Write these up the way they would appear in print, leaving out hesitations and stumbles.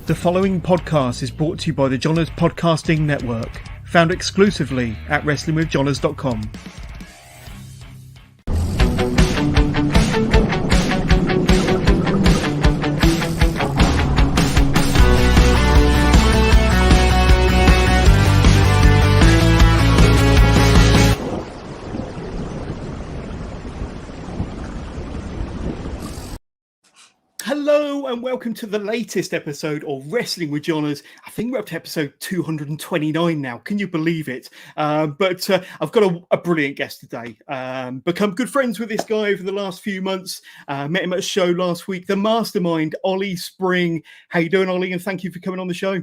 The following podcast is brought to you by the Johners Podcasting Network, found exclusively at wrestlingwithjohners.com. Hello and welcome to the latest episode of Wrestling with Johners. I think we're up to episode 229 now. Can you believe it? But I've got a brilliant guest today. Become good friends with this guy over the last few months. Met him at a show last week. The Mastermind, Olie Spring. How you doing, Ollie? And thank you for coming on the show.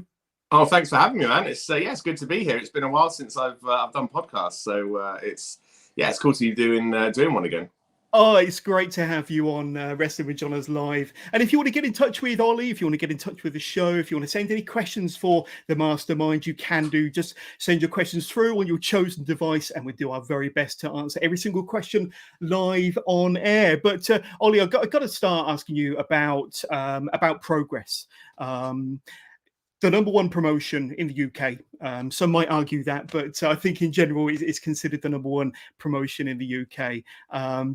Oh, thanks for having me, man. It's it's good to be here. It's been a while since I've done podcasts, so it's cool to be doing one again. Oh, it's great to have you on Wrestling with Johners Live. And if you want to get in touch with Ollie, if you want to get in touch with the show, if you want to send any questions for the Mastermind, you can do. Just send your questions through on your chosen device, and we'll do our very best to answer every single question live on air. But Ollie, I've got to start asking you about Progress. The number one promotion in the UK. Some might argue that, but I think in general it's considered the number one promotion in the UK.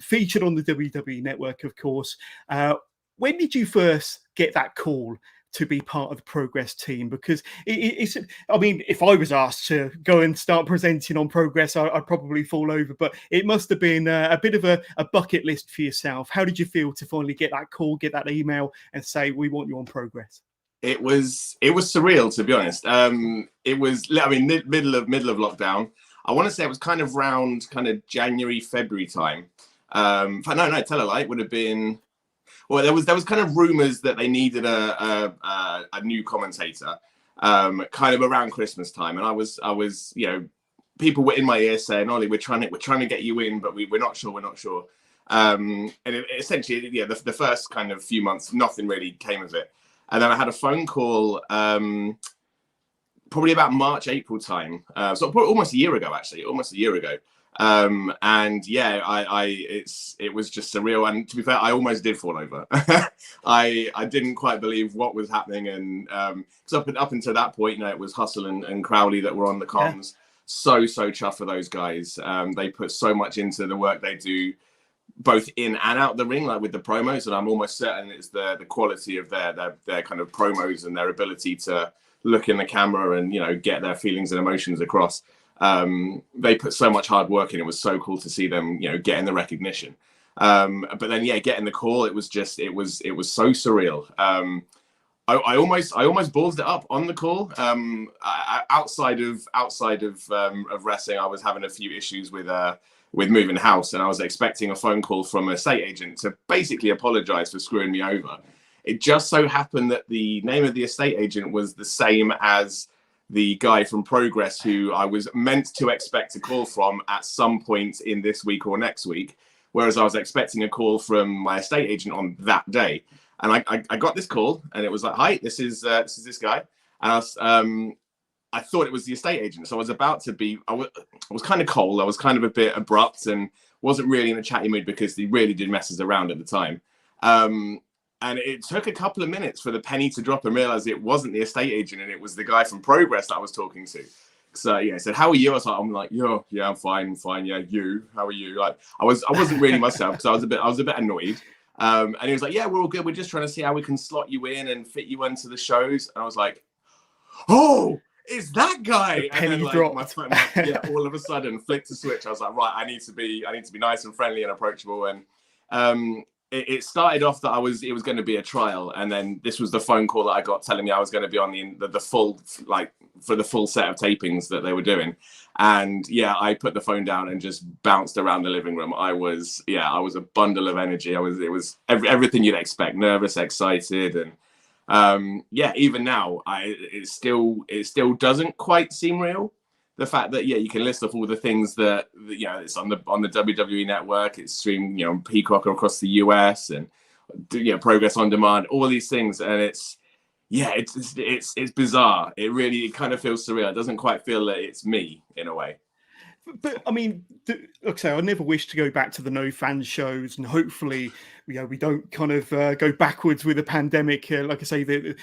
Featured on the WWE network, of course. When did you first get that call to be part of the Progress team? Because it's, I mean, if I was asked to go and start presenting on Progress, I'd probably fall over, but it must have been a bit of a bucket list for yourself. How did you feel to finally get that call, get that email and say, we want you on Progress? It was surreal, to be honest. It was, I mean, middle of lockdown. I want to say it was kind of round January, February time. No, tell a lie. It would have been. Well, there was kind of rumors that they needed a new commentator, kind of around Christmas time, and I was, people were in my ear saying, "Ollie, we're trying to get you in, but we're not sure." And essentially, the first kind of few months, nothing really came of it. And then I had a phone call, probably about March, April time. So probably almost a year ago. And yeah, it was just surreal. And to be fair, I almost did fall over. I didn't quite believe what was happening. And so up until that point, it was Hustle and Crowley that were on the comms. Yeah. So chuffed for those guys. They put so much into the work they do, both in and out the ring, like with the promos, and I'm almost certain it's the quality of their kind of promos and their ability to look in the camera and get their feelings and emotions across. They put so much hard work in. It was so cool to see them getting the recognition. But then getting the call, it was so surreal. I almost ballsed it up on the call. Outside of wrestling, I was having a few issues with moving house, and I was expecting a phone call from an estate agent to basically apologize for screwing me over. It just so happened that the name of the estate agent was the same as the guy from Progress who I was meant to expect a call from at some point in this week or next week, whereas I was expecting a call from my estate agent on that day. And I got this call, and it was like, "Hi, this is this guy," and I thought it was the estate agent. So I was about to be, I was kind of cold. I was kind of a bit abrupt and wasn't really in a chatty mood because they really did mess us around at the time. And it took a couple of minutes for the penny to drop and realize it wasn't the estate agent and it was the guy from Progress that I was talking to. So he said, "How are you?" I'm like, yeah, I'm fine. Yeah, you, how are you? Like, I wasn't really myself because I was a bit annoyed. And he was like, "Yeah, we're all good. We're just trying to see how we can slot you in and fit you into the shows." And I was like, "Oh, it's that guy!" And then dropped. All of a sudden flicked the switch. I was like, right, I need to be nice and friendly and approachable. And it started off that it was going to be a trial, and then this was the phone call that I got telling me I was going to be on the full, like, for the full set of tapings that they were doing. And I put the phone down and just bounced around the living room. I was a bundle of energy. It was everything you'd expect: nervous, excited, and even now, it still doesn't quite seem real. The fact that you can list off all the things that it's on the WWE network, it's streamed on Peacock across the US, and Progress on Demand, all these things, and it's bizarre. It kind of feels surreal. It doesn't quite feel that it's me in a way. But I mean, like I say, I never wish to go back to the no fan shows, and hopefully, we don't kind of go backwards with the pandemic. Like I say, the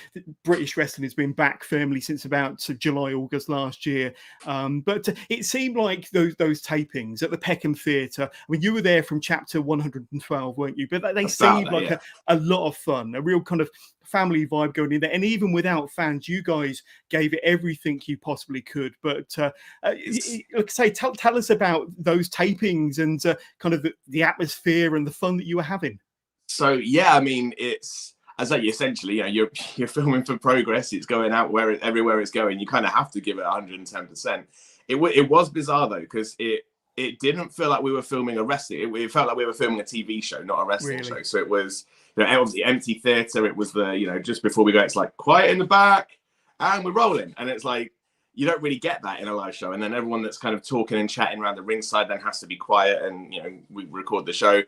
British wrestling has been back firmly since about July, August last year. But it seemed like those tapings at the Peckham Theatre. I mean, you were there from chapter 112, weren't you? But they seemed like a lot of fun, a real kind of family vibe going in there. And even without fans, you guys gave it everything you possibly could. But like I say, tell us about those tapings and kind of the atmosphere and the fun that you were having. So yeah, I mean, it's, as I say, essentially, you're filming for progress. It's going out everywhere it's going. You kind of have to give it 110%. It was bizarre though, because it didn't feel like we were filming a wrestling. It felt like we were filming a TV show, not a wrestling show. So it was, obviously empty theatre. It was the, just before we go, it's like quiet in the back and we're rolling. And it's like, you don't really get that in a live show. And then everyone that's kind of talking and chatting around the ringside then has to be quiet. And, we record the show.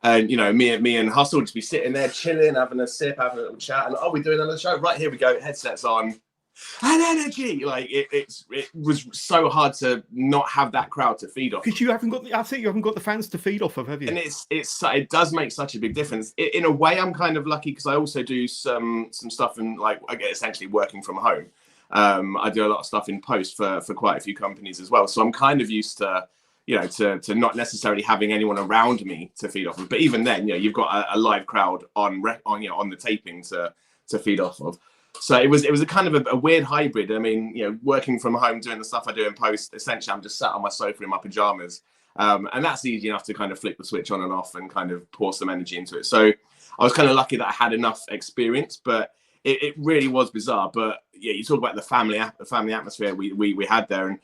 And, me and Hustle just be sitting there chilling, having a sip, having a little chat. And, we're doing another show. Right, here we go. Headsets on. And energy. Like, it was so hard to not have that crowd to feed off. Because you haven't got the fans to feed off of, have you? And it does make such a big difference. In a way, I'm kind of lucky because I also do some stuff and like I get essentially working from home. I do a lot of stuff in post for quite a few companies as well. So I'm kind of used to, to not necessarily having anyone around me to feed off of. But even then, you've got a live crowd on the taping to feed off of. So it was a kind of a weird hybrid. I mean, working from home, doing the stuff I do in post, essentially I'm just sat on my sofa in my pajamas. And that's easy enough to kind of flick the switch on and off and kind of pour some energy into it. So I was kind of lucky that I had enough experience, but it really was bizarre. But yeah, you talk about the family atmosphere we had there, and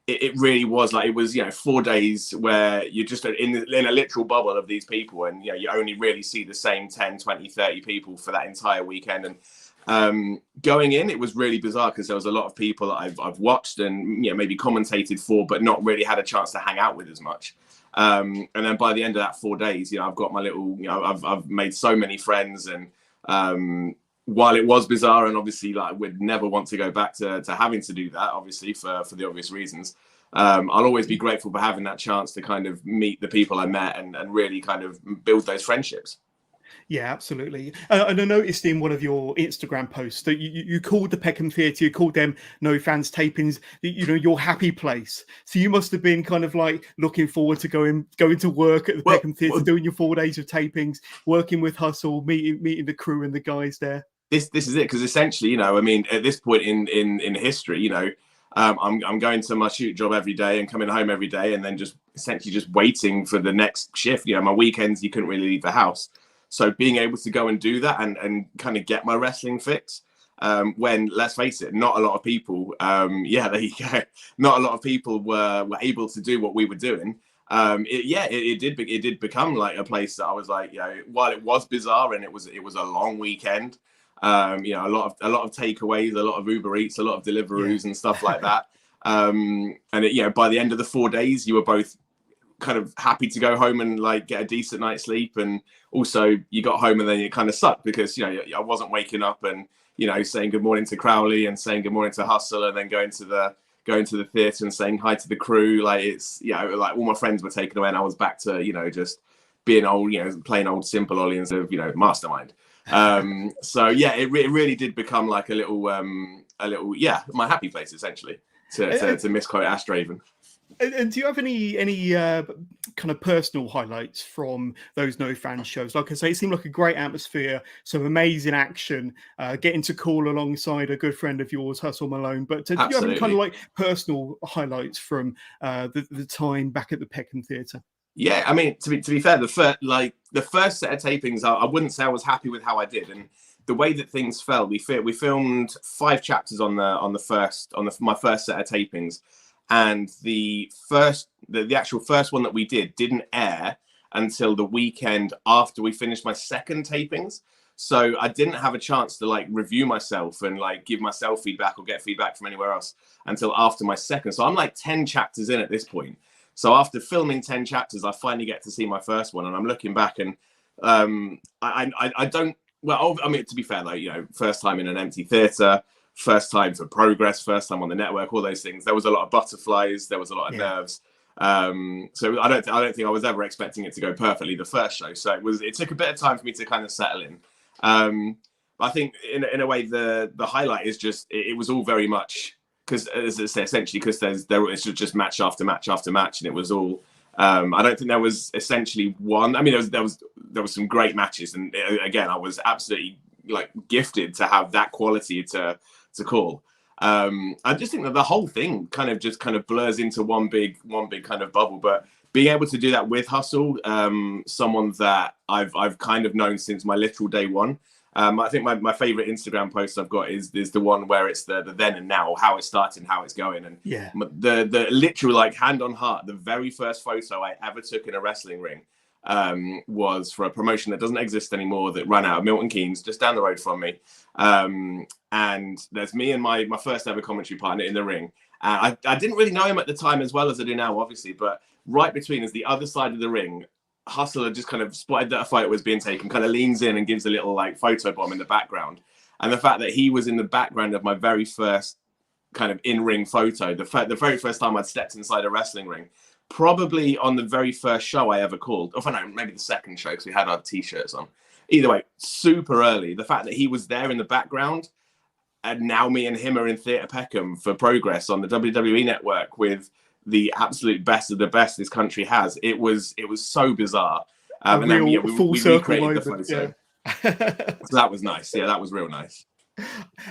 it really was like, it was 4 days where you're just in a literal bubble of these people, and you only really see the same 10, 20, 30 people for that entire weekend. And going in, it was really bizarre because there was a lot of people that I've watched and maybe commentated for, but not really had a chance to hang out with as much. And then by the end of that 4 days, I've got my little, I've made so many friends. And while it was bizarre, and obviously like we'd never want to go back to having to do that, obviously for the obvious reasons, I'll always be grateful for having that chance to kind of meet the people I met and really kind of build those friendships. Yeah, absolutely. And I noticed in one of your Instagram posts that you called the Peckham Theatre, you called them no fans tapings, your happy place. So you must have been kind of like looking forward to going to work at the Peckham Theatre, doing your 4 days of tapings, working with Hustle, meeting the crew and the guys there. This is it, because essentially, I mean, at this point in history, I'm going to my shoot job every day and coming home every day, and then just essentially just waiting for the next shift. My weekends, you couldn't really leave the house. So being able to go and do that and kind of get my wrestling fix, when, let's face it, not a lot of people, there you go, not a lot of people were able to do what we were doing. It did become like a place that I was like, while it was bizarre and it was a long weekend, a lot of takeaways, a lot of Uber Eats, a lot of Deliveroos and stuff like that. And by the end of the 4 days, you were both kind of happy to go home and like get a decent night's sleep, and also you got home and then you kind of sucked because I wasn't waking up and saying good morning to Crowley and saying good morning to Hustle and then going to the theatre and saying hi to the crew. Like it's like all my friends were taken away and I was back to just being old, plain old simple Ollie instead of Mastermind. So yeah, it really did become like a little my happy place essentially, to misquote Ash Draven. And do you have any kind of personal highlights from those no fan shows? Like I say, it seemed like a great atmosphere, some amazing action, getting to call alongside a good friend of yours, Hustle Malone. But do you have any kind of like personal highlights from the time back at the Peckham Theatre? Yeah, I mean, to be fair, the first set of tapings, I wouldn't say I was happy with how I did, and the way that things fell. We filmed 5 chapters on my first set of tapings. And the actual first one that we didn't air until the weekend after we finished my second tapings. So I didn't have a chance to like review myself and like give myself feedback or get feedback from anywhere else until after my second. So I'm like 10 chapters in at this point. So after filming 10 chapters, I finally get to see my first one, and I'm looking back and I don't. Well, I mean, to be fair though, first time in an empty theatre. First time for progress, first time on the network, all those things. There was a lot of butterflies, there was a lot of nerves. So I don't think I was ever expecting it to go perfectly the first show. So it took a bit of time for me to kind of settle in. But I think in a way the highlight is just it was all very much because, as I say, essentially because it's just match after match after match, and it was all. I don't think there was essentially one. I mean, there was some great matches, and again, I was absolutely like gifted to have that quality to call. I just think that the whole thing kind of blurs into one big kind of bubble. But being able to do that with Hustle, someone that I've kind of known since my literal day one. I think my favorite Instagram post I've got is the one where it's the then and now, how it started and how it's going. And yeah, the literal, like, hand on heart, the very first photo I ever took in a wrestling ring was for a promotion that doesn't exist anymore that ran out of Milton Keynes, just down the road from me. And there's me and my first ever commentary partner in the ring. I didn't really know him at the time as well as I do now, obviously, but right between us, the other side of the ring, Hustler just kind of spotted that a photo was being taken, kind of leans in and gives a little like photo bomb in the background. And the fact that he was in the background of my very first kind of in-ring photo, the very first time I'd stepped inside a wrestling ring, probably on the very first show I ever called, or no, maybe the second show because we had our t-shirts on. Either way, super early. The fact that he was there in the background, and now me and him are in Theatre Peckham for Progress on the WWE network with the absolute best of the best this country has. It was so bizarre. And then we recreated the photo. Yeah. So that was nice. Yeah, that was real nice.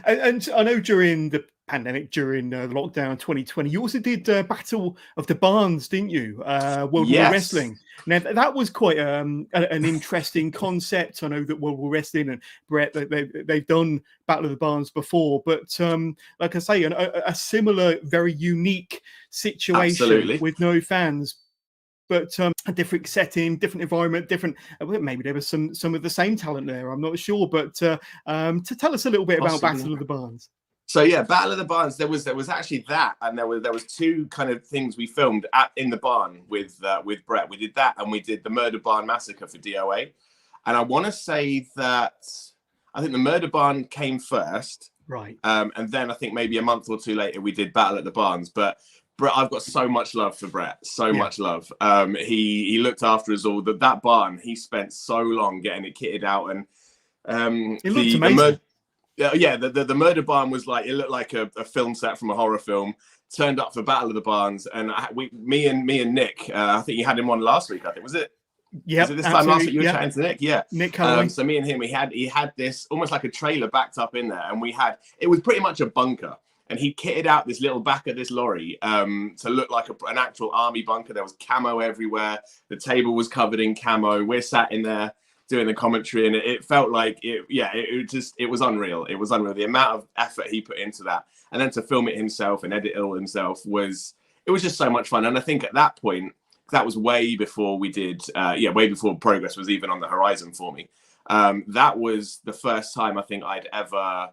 And I know during the pandemic, during the lockdown 2020, you also did Battle of the Barns, didn't you? World War Wrestling. Now that was quite an interesting concept. I know that World War Wrestling and Brett, they've done Battle of the Barns before, but like I say, a similar, very unique situation. Absolutely. With no fans. But a different setting, different environment, different. Maybe there was some of the same talent there. I'm not sure, but to tell us a little bit about Battle of the Barns. So yeah, Battle of the Barns. There was actually that, and there was two kind of things we filmed in the barn with Brett. We did that, and we did the Murder Barn Massacre for DOA. And I want to say that I think the Murder Barn came first, right? And then I think maybe a month or two later we did Battle at the Barns, but. Brett, I've got so much love for Brett, much love. He looked after us all. That barn, he spent so long getting it kitted out, and it looked amazing. The Murder Barn was like, it looked like a film set from a horror film. Turned up for Battle of the Barns, and me and Nick, I think you had him on last week. I think was it. Yeah, this time last week you were chatting to Nick. Yeah, Nick. So me and him, he had this almost like a trailer backed up in there, and it was pretty much a bunker. And he kitted out this little back of this lorry to look like an actual army bunker. There was camo everywhere. The table was covered in camo. We're sat in there doing the commentary, and it felt like it was unreal. It was unreal. The amount of effort he put into that, and then to film it himself and edit it all himself was just so much fun. And I think at that point, that was way before we did, way before Progress was even on the horizon for me. That was the first time I think I'd ever.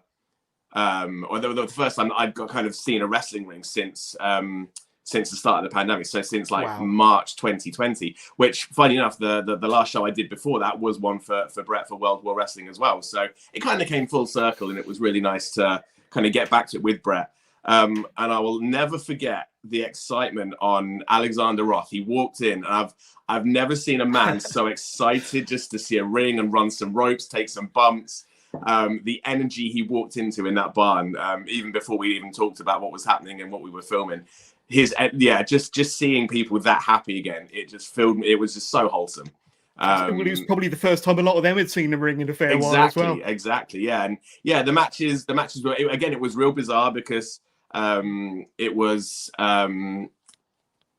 Or the first time I'd kind of seen a wrestling ring since the start of the pandemic. So since March 2020, which funny enough, the last show I did before that was one for Brett for World War Wrestling as well. So it kind of came full circle, and it was really nice to kind of get back to it with Brett. And I will never forget the excitement on Alexander Roth. He walked in, and I've never seen a man so excited just to see a ring and run some ropes, take some bumps. The energy he walked into in that barn, even before we even talked about what was happening and what we were filming, just seeing people that happy again, it just filled me. It was just so wholesome. It was probably the first time a lot of them had seen the ring in a fair while as well. Exactly, yeah, and yeah, the matches were again. It was real bizarre because it was again,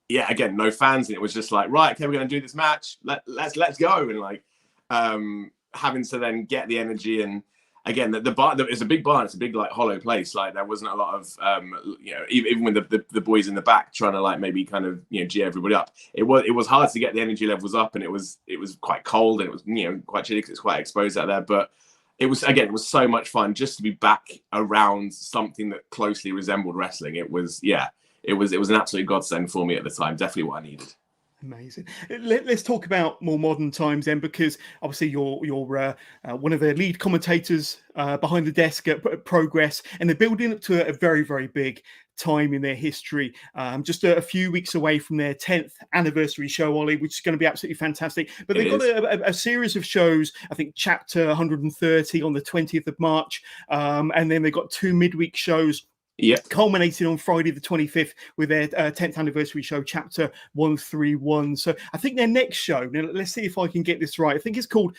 no fans, and it was just like, right, okay, we're going to do this match. Let's go, and like. Having to then get the energy, and again the bar, it's a big barn, it's a big like hollow place, like there wasn't a lot of even with the boys in the back trying to like maybe kind of gee everybody up, it was hard to get the energy levels up, and it was quite cold, and it was quite chilly because it's quite exposed out there, but it was so much fun just to be back around something that closely resembled wrestling. It was an absolute godsend for me at the time, definitely what I needed. Amazing. Let's talk about more modern times then, because obviously you're one of the lead commentators behind the desk at Progress, and they're building up to a very, very big time in their history. Just a few weeks away from their 10th anniversary show, Ollie, which is going to be absolutely fantastic. But they've got a series of shows, I think chapter 130 on the 20th of March, and then they've got 2 midweek shows. Yeah, culminating on Friday the 25th with their 10th anniversary show, chapter 131. So I think their next show, now let's see if I can get this right, I think it's called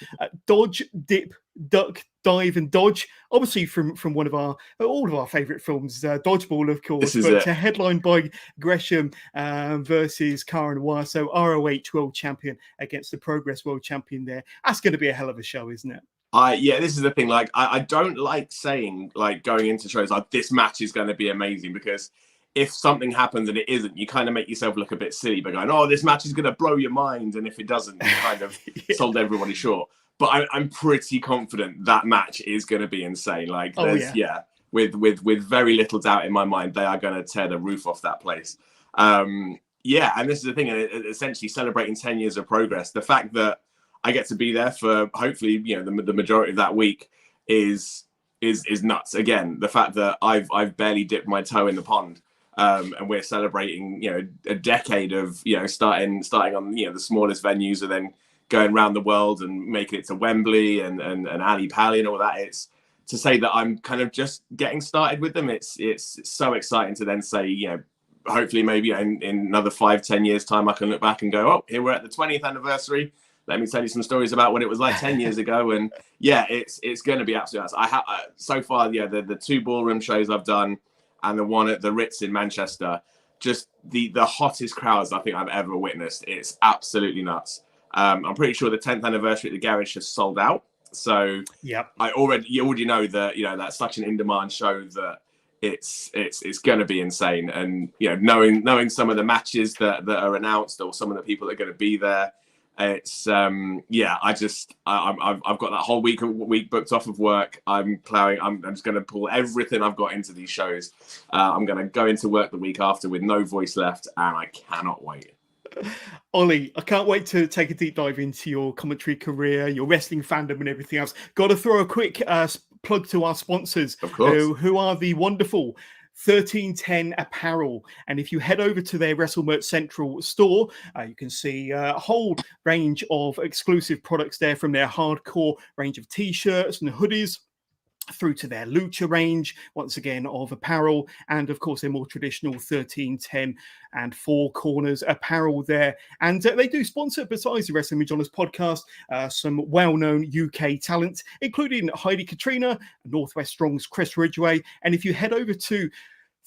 Dodge, Dip, Duck, Dive and Dodge, obviously from one of all of our favorite films, Dodgeball, of course, but headlined by Gresham versus Cara Noir, so ROH world champion against the Progress world champion there. That's going to be a hell of a show, isn't it? Yeah, this is the thing. Like, I don't like saying, like, going into shows like this match is going to be amazing, because if something happens and it isn't, you kind of make yourself look a bit silly by going, "Oh, this match is going to blow your mind," and if it doesn't, you kind of sold everybody short. But I'm pretty confident that match is going to be insane. Like, with very little doubt in my mind, they are going to tear the roof off that place. Yeah, and this is the thing, essentially celebrating 10 years of Progress. The fact that I get to be there for hopefully, the majority of that week is nuts. Again, the fact that I've barely dipped my toe in the pond, and we're celebrating, a decade of, starting on, the smallest venues and then going around the world and making it to Wembley and Ali Pally and all that. It's to say that I'm kind of just getting started with them. It's so exciting to then say, hopefully maybe in another 5-10 years time, I can look back and go, "Oh, here we're at the 20th anniversary. Let me tell you some stories about what it was like 10 years ago." And yeah, it's going to be absolutely awesome. I have so far, the 2 ballroom shows I've done and the one at the Ritz in Manchester, just the hottest crowds I think I've ever witnessed. It's absolutely nuts. I'm pretty sure the 10th anniversary at the Garage has sold out. So yeah, you already know that, that's such an in-demand show that it's going to be insane. And, knowing some of the matches that are announced, or some of the people that are going to be there, it's I've got that whole week booked off of work. I'm just going to pull everything I've got into these shows. I'm going to go into work the week after with no voice left, and I cannot wait. Ollie, I can't wait to take a deep dive into your commentary career, your wrestling fandom and everything else. Got to throw a quick plug to our sponsors, of course, who are the wonderful 1310 Apparel. And if you head over to their WrestleMerch Central store, you can see a whole range of exclusive products there, from their hardcore range of t-shirts and hoodies through to their lucha range, once again, of apparel, and of course their more traditional 1310 and 4 corners apparel there. And they do sponsor, besides the Wrestling with John's podcast, some well-known UK talent, including Heidi Katrina, Northwest Strong's Chris Ridgway. And if you head over to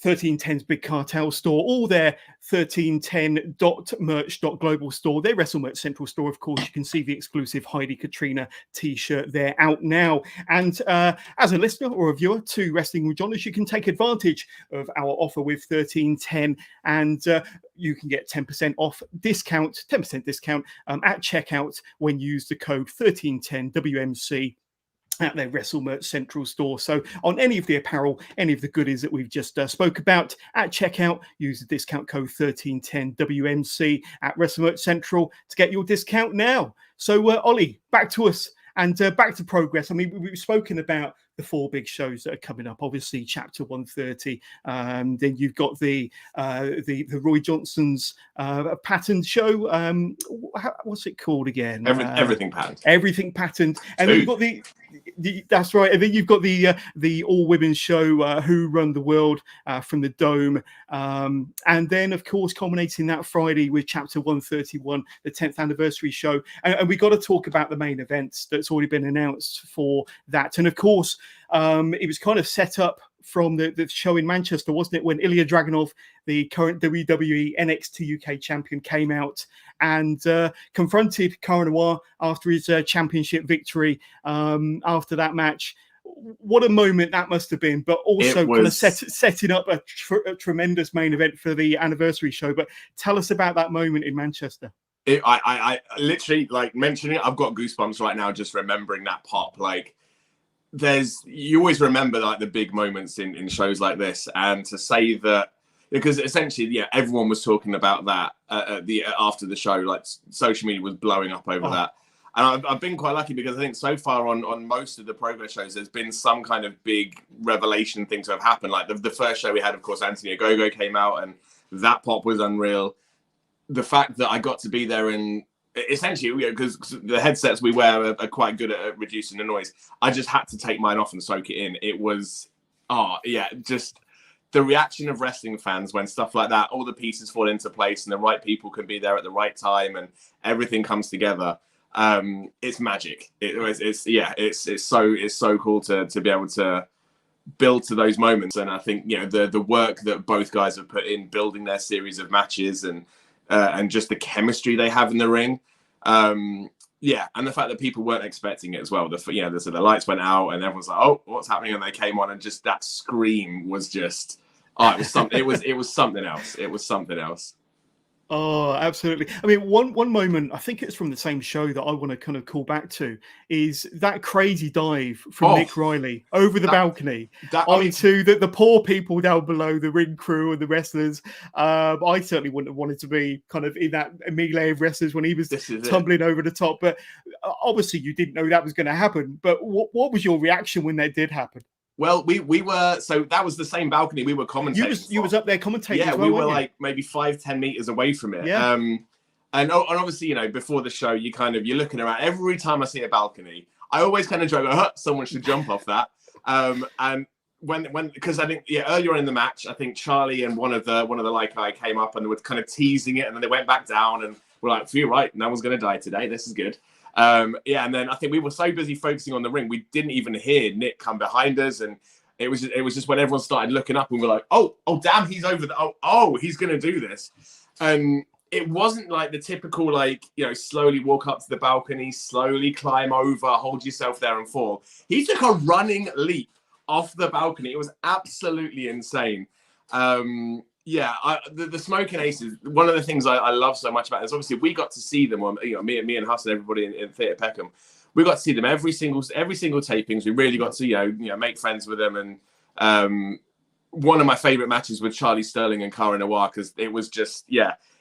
1310's Big Cartel store, or their 1310.merch.global store, their WrestleMerch Central store, of course, you can see the exclusive Heidi Katrina t-shirt there out now. And as a listener or a viewer to Wrestling with John, you can take advantage of our offer with 1310, and you can get 10% off discount, 10% discount at checkout when you use the code 1310 WMC at their WrestleMerch Central store. So on any of the apparel, any of the goodies that we've just spoke about at checkout, use the discount code 1310 WMC at WrestleMerch Central to get your discount now. So Ollie, back to us and back to Progress. I mean, we've spoken about the 4 big shows that are coming up. Obviously, Chapter 130. Then you've got the Roy Johnson's pattern show. What's it called again? Everything patterned. Everything patterned. And then you've got the that's right. And then you've got the all women's show, Who Run the World, from the Dome. And then, of course, culminating that Friday with Chapter 131, the 10th anniversary show. And we got to talk about the main events that's already been announced for that. And of course, it was kind of set up from the show in Manchester, wasn't it, when Ilya Dragunov, the current WWE NXT UK champion, came out and confronted Cara Noir after his championship victory after that match. What a moment that must have been, but also kind of setting up a tremendous main event for the anniversary show. But tell us about that moment in Manchester. I literally, like, mentioning it, I've got goosebumps right now just remembering that pop. Like, you always remember like the big moments in shows like this, and to say that because essentially, yeah, everyone was talking about that after the show. Like social media was blowing up over that. And I've been quite lucky because I think so far on most of the Progress shows, there's been some kind of big revelation thing to have happened. Like the first show we had, of course, Anthony Ogogo came out, and that pop was unreal. The fact that I got to be there and essentially, because the headsets we wear are quite good at reducing the noise, I just had to take mine off and soak it in. It was, just the reaction of wrestling fans when stuff like that, all the pieces fall into place and the right people can be there at the right time and everything comes together. It's magic. It's so cool to be able to build to those moments. And I think, the work that both guys have put in building their series of matches and just the chemistry they have in the ring. And the fact that people weren't expecting it as well. The lights went out and everyone's like, "Oh, what's happening?" And they came on, and just that scream was just, it was something. It was something else. It was something else. Oh, absolutely. I mean, one moment, I think it's from the same show that I want to kind of call back to, is that crazy dive from Nick Riley over the balcony onto the poor people down below, the ring crew and the wrestlers. I certainly wouldn't have wanted to be kind of in that melee of wrestlers when he was tumbling over the top. But obviously you didn't know that was going to happen. But what was your reaction when that did happen? Well, we were, so that was the same balcony we were commentating. You was up there commentating. Yeah, we were like maybe 5-10 meters away from it. Yeah. And obviously, before the show, you're looking around. Every time I see a balcony, I always kind of joke, someone should jump off that. And because I think earlier on in the match, I think Charlie and one of the Lykai came up and they were kind of teasing it, and then they went back down, and we're like, "You're right, no one's going to die today. This is good." And then I think we were so busy focusing on the ring, we didn't even hear Nick come behind us, and it was just when everyone started looking up and we're like, oh damn, he's over there. Oh, he's gonna do this. And it wasn't like the typical slowly walk up to the balcony, slowly climb over, hold yourself there and fall. He took a running leap off the balcony. It was absolutely insane. The Smoking Aces, one of the things I love so much about this, obviously we got to see them on, me and Huss and everybody in Theatre Peckham, we got to see them every single tapings. We really got to make friends with them. And one of my favorite matches with Charlie Sterling and Cara Noir, because it was just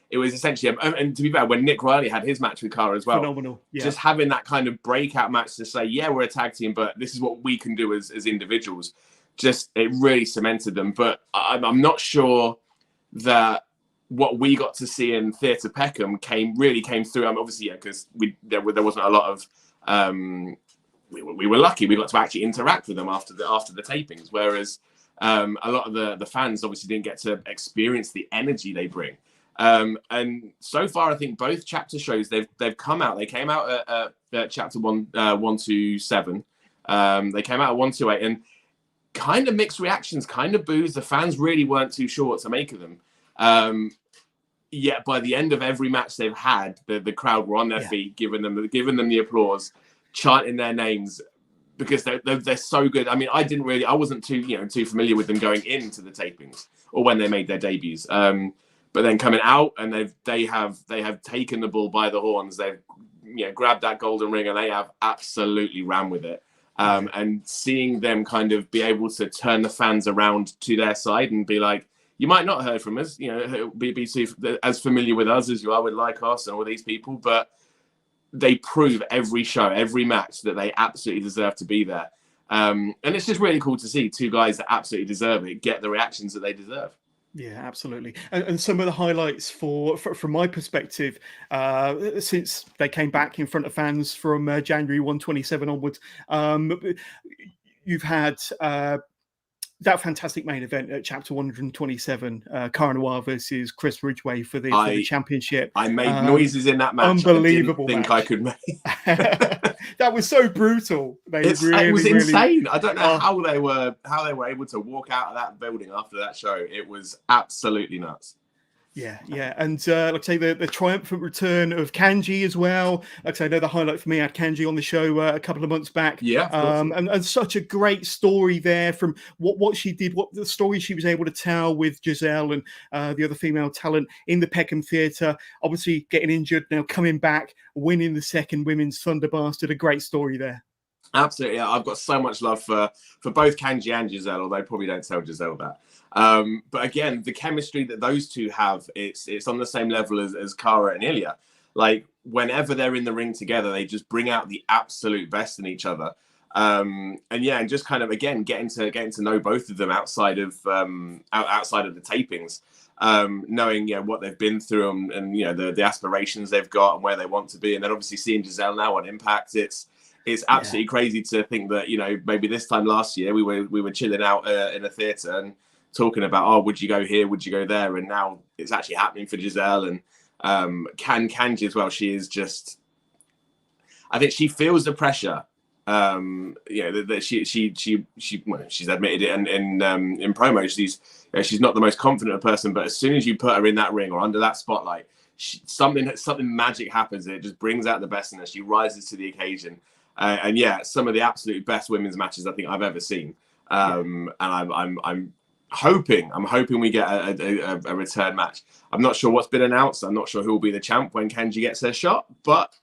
it was essentially, and to be fair, when Nick Riley had his match with Cara as well, phenomenal. Just having that kind of breakout match to say, we're a tag team, but this is what we can do as individuals. Just it really cemented them. But I'm not sure that what we got to see in Theatre Peckham came through. Obviously, because there wasn't a lot of. We were lucky. We got to actually interact with them after the tapings, whereas a lot of the fans obviously didn't get to experience the energy they bring. And so far, I think both chapter shows they've come out. They came out at chapter 127. They came out at 128, and kind of mixed reactions, kind of boos. The fans really weren't too sure what to make of them. Yet by the end of every match they've had, the crowd were on their feet, giving them the applause, chanting their names, because they're so good. I mean, I wasn't too familiar with them going into the tapings or when they made their debuts. But then coming out, and they have taken the bull by the horns. They've grabbed that golden ring, and they have absolutely ran with it. And seeing them kind of be able to turn the fans around to their side and be like, you might not have heard from us, be as familiar with us as you are with Lycos and all these people, but they prove every show, every match that they absolutely deserve to be there. And it's just really cool to see two guys that absolutely deserve it get the reactions that they deserve. Yeah, absolutely. And some of the highlights from my perspective, since they came back in front of fans from January 127 onwards, you've had that fantastic main event at chapter 127, Cara Noir versus Chris Ridgway for the championship. I made noises in that match. Unbelievable. I didn't think I could make. That was so brutal. It was insane. I don't know how they were able to walk out of that building after that show. It was absolutely nuts. Yeah. And like I say, the triumphant return of Kanji as well. Like I say, another highlight for me, I had Kanji on the show a couple of months back. Yeah. And such a great story there from what she did, what the story she was able to tell with Giselle and the other female talent in the Peckham Theatre. Obviously getting injured, now coming back, winning the second Women's Thunder Bastard. A great story there. Absolutely. I've got so much love for both Kanji and Giselle, although I probably don't tell Giselle that. But again, the chemistry that those two have, it's on the same level as Cara and Ilya. Like, whenever they're in the ring together, they just bring out the absolute best in each other. And just kind of, again, getting to know both of them outside of the tapings, knowing what they've been through and the aspirations they've got and where they want to be, and then obviously seeing Giselle now on Impact, it's absolutely crazy to think that maybe this time last year we were chilling out in a theatre and talking about, oh, would you go here, would you go there, and now it's actually happening for Giselle. And Kanji as well. She is just, I think she feels the pressure. That she's admitted it in promo. She's not the most confident person, but as soon as you put her in that ring or under that spotlight, something magic happens. And it just brings out the best in her. She rises to the occasion. Some of the absolute best women's matches I think I've ever seen. And I'm hoping we get a return match. I'm not sure what's been announced. I'm not sure who will be the champ when Kanji gets her shot, but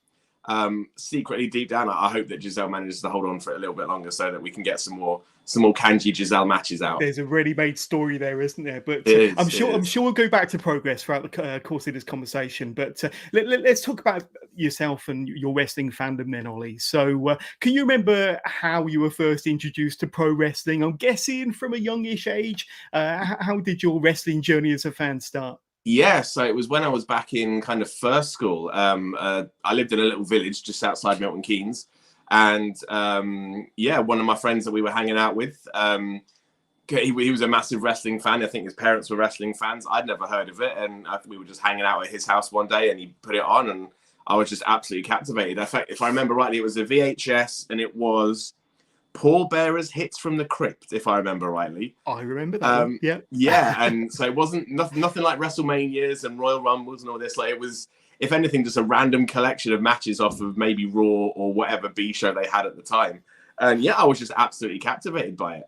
secretly deep down, I hope that Giselle manages to hold on for it a little bit longer so that we can get some more Kanji Giselle matches out. There's a ready-made story there, isn't there? But I'm sure we'll go back to progress throughout the course of this conversation. But let's talk about yourself and your wrestling fandom then, Ollie. So can you remember how you were first introduced to pro wrestling? I'm guessing from a youngish age. How did your wrestling journey as a fan start? Yeah, so it was when I was back in kind of first school. I lived in a little village just outside Milton Keynes. And one of my friends that we were hanging out with, he was a massive wrestling fan. I think his parents were wrestling fans. I'd never heard of it. And we were just hanging out at his house one day and he put it on and I was just absolutely captivated. In fact, if I remember rightly, it was a VHS and it was Paul Bearer's Hits from the Crypt, if I remember rightly. I remember that one. Yeah, and so it wasn't nothing like WrestleManias and Royal Rumbles and all this. Like, it was, if anything, just a random collection of matches off of maybe Raw or whatever B show they had at the time. And I was just absolutely captivated by it.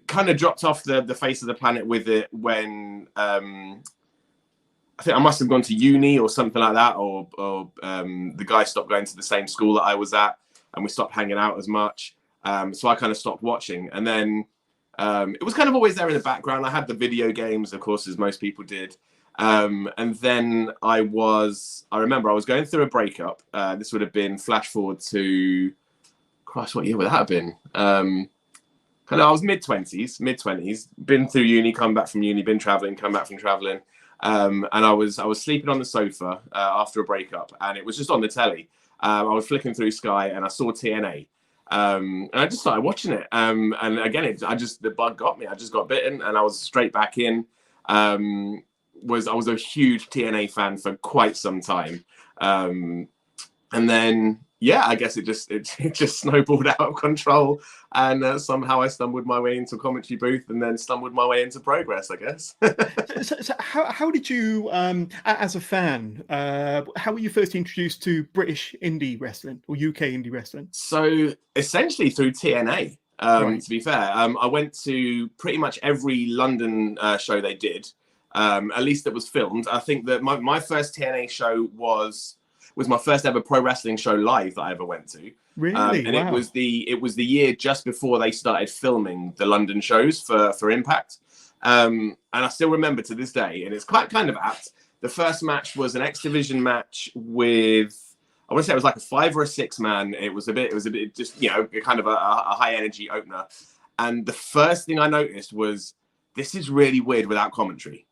Kind of dropped off the face of the planet with it when I think I must have gone to uni or something like that, or the guy stopped going to the same school that I was at. And we stopped hanging out as much. So I kind of stopped watching. And then it was kind of always there in the background. I had the video games, of course, as most people did. And then I remember I was going through a breakup. This would have been flash forward to, Christ, what year would that have been? I was mid-20s, been through uni, come back from uni, been traveling, come back from traveling. And I was sleeping on the sofa after a breakup and it was just on the telly. I was flicking through Sky and I saw TNA, and I just started watching it. And again, the bug got me. I just got bitten, and I was straight back in. I was a huge TNA fan for quite some time, and then I guess it just snowballed out of control, and somehow I stumbled my way into a commentary booth, and then stumbled my way into progress, I guess. so how did you, as a fan, how were you first introduced to British indie wrestling or UK indie wrestling? So essentially through TNA. Right. To be fair, I went to pretty much every London show they did, at least that was filmed. I think that my first TNA show was my first ever pro wrestling show live that I ever went to. Really? And wow. it was the year just before they started filming the London shows for Impact. And I still remember to this day, and it's quite kind of apt. The first match was an X Division match with, I want to say it was like a 5 or a 6 man. It was a bit just, kind of a high energy opener. And the first thing I noticed was, this is really weird without commentary.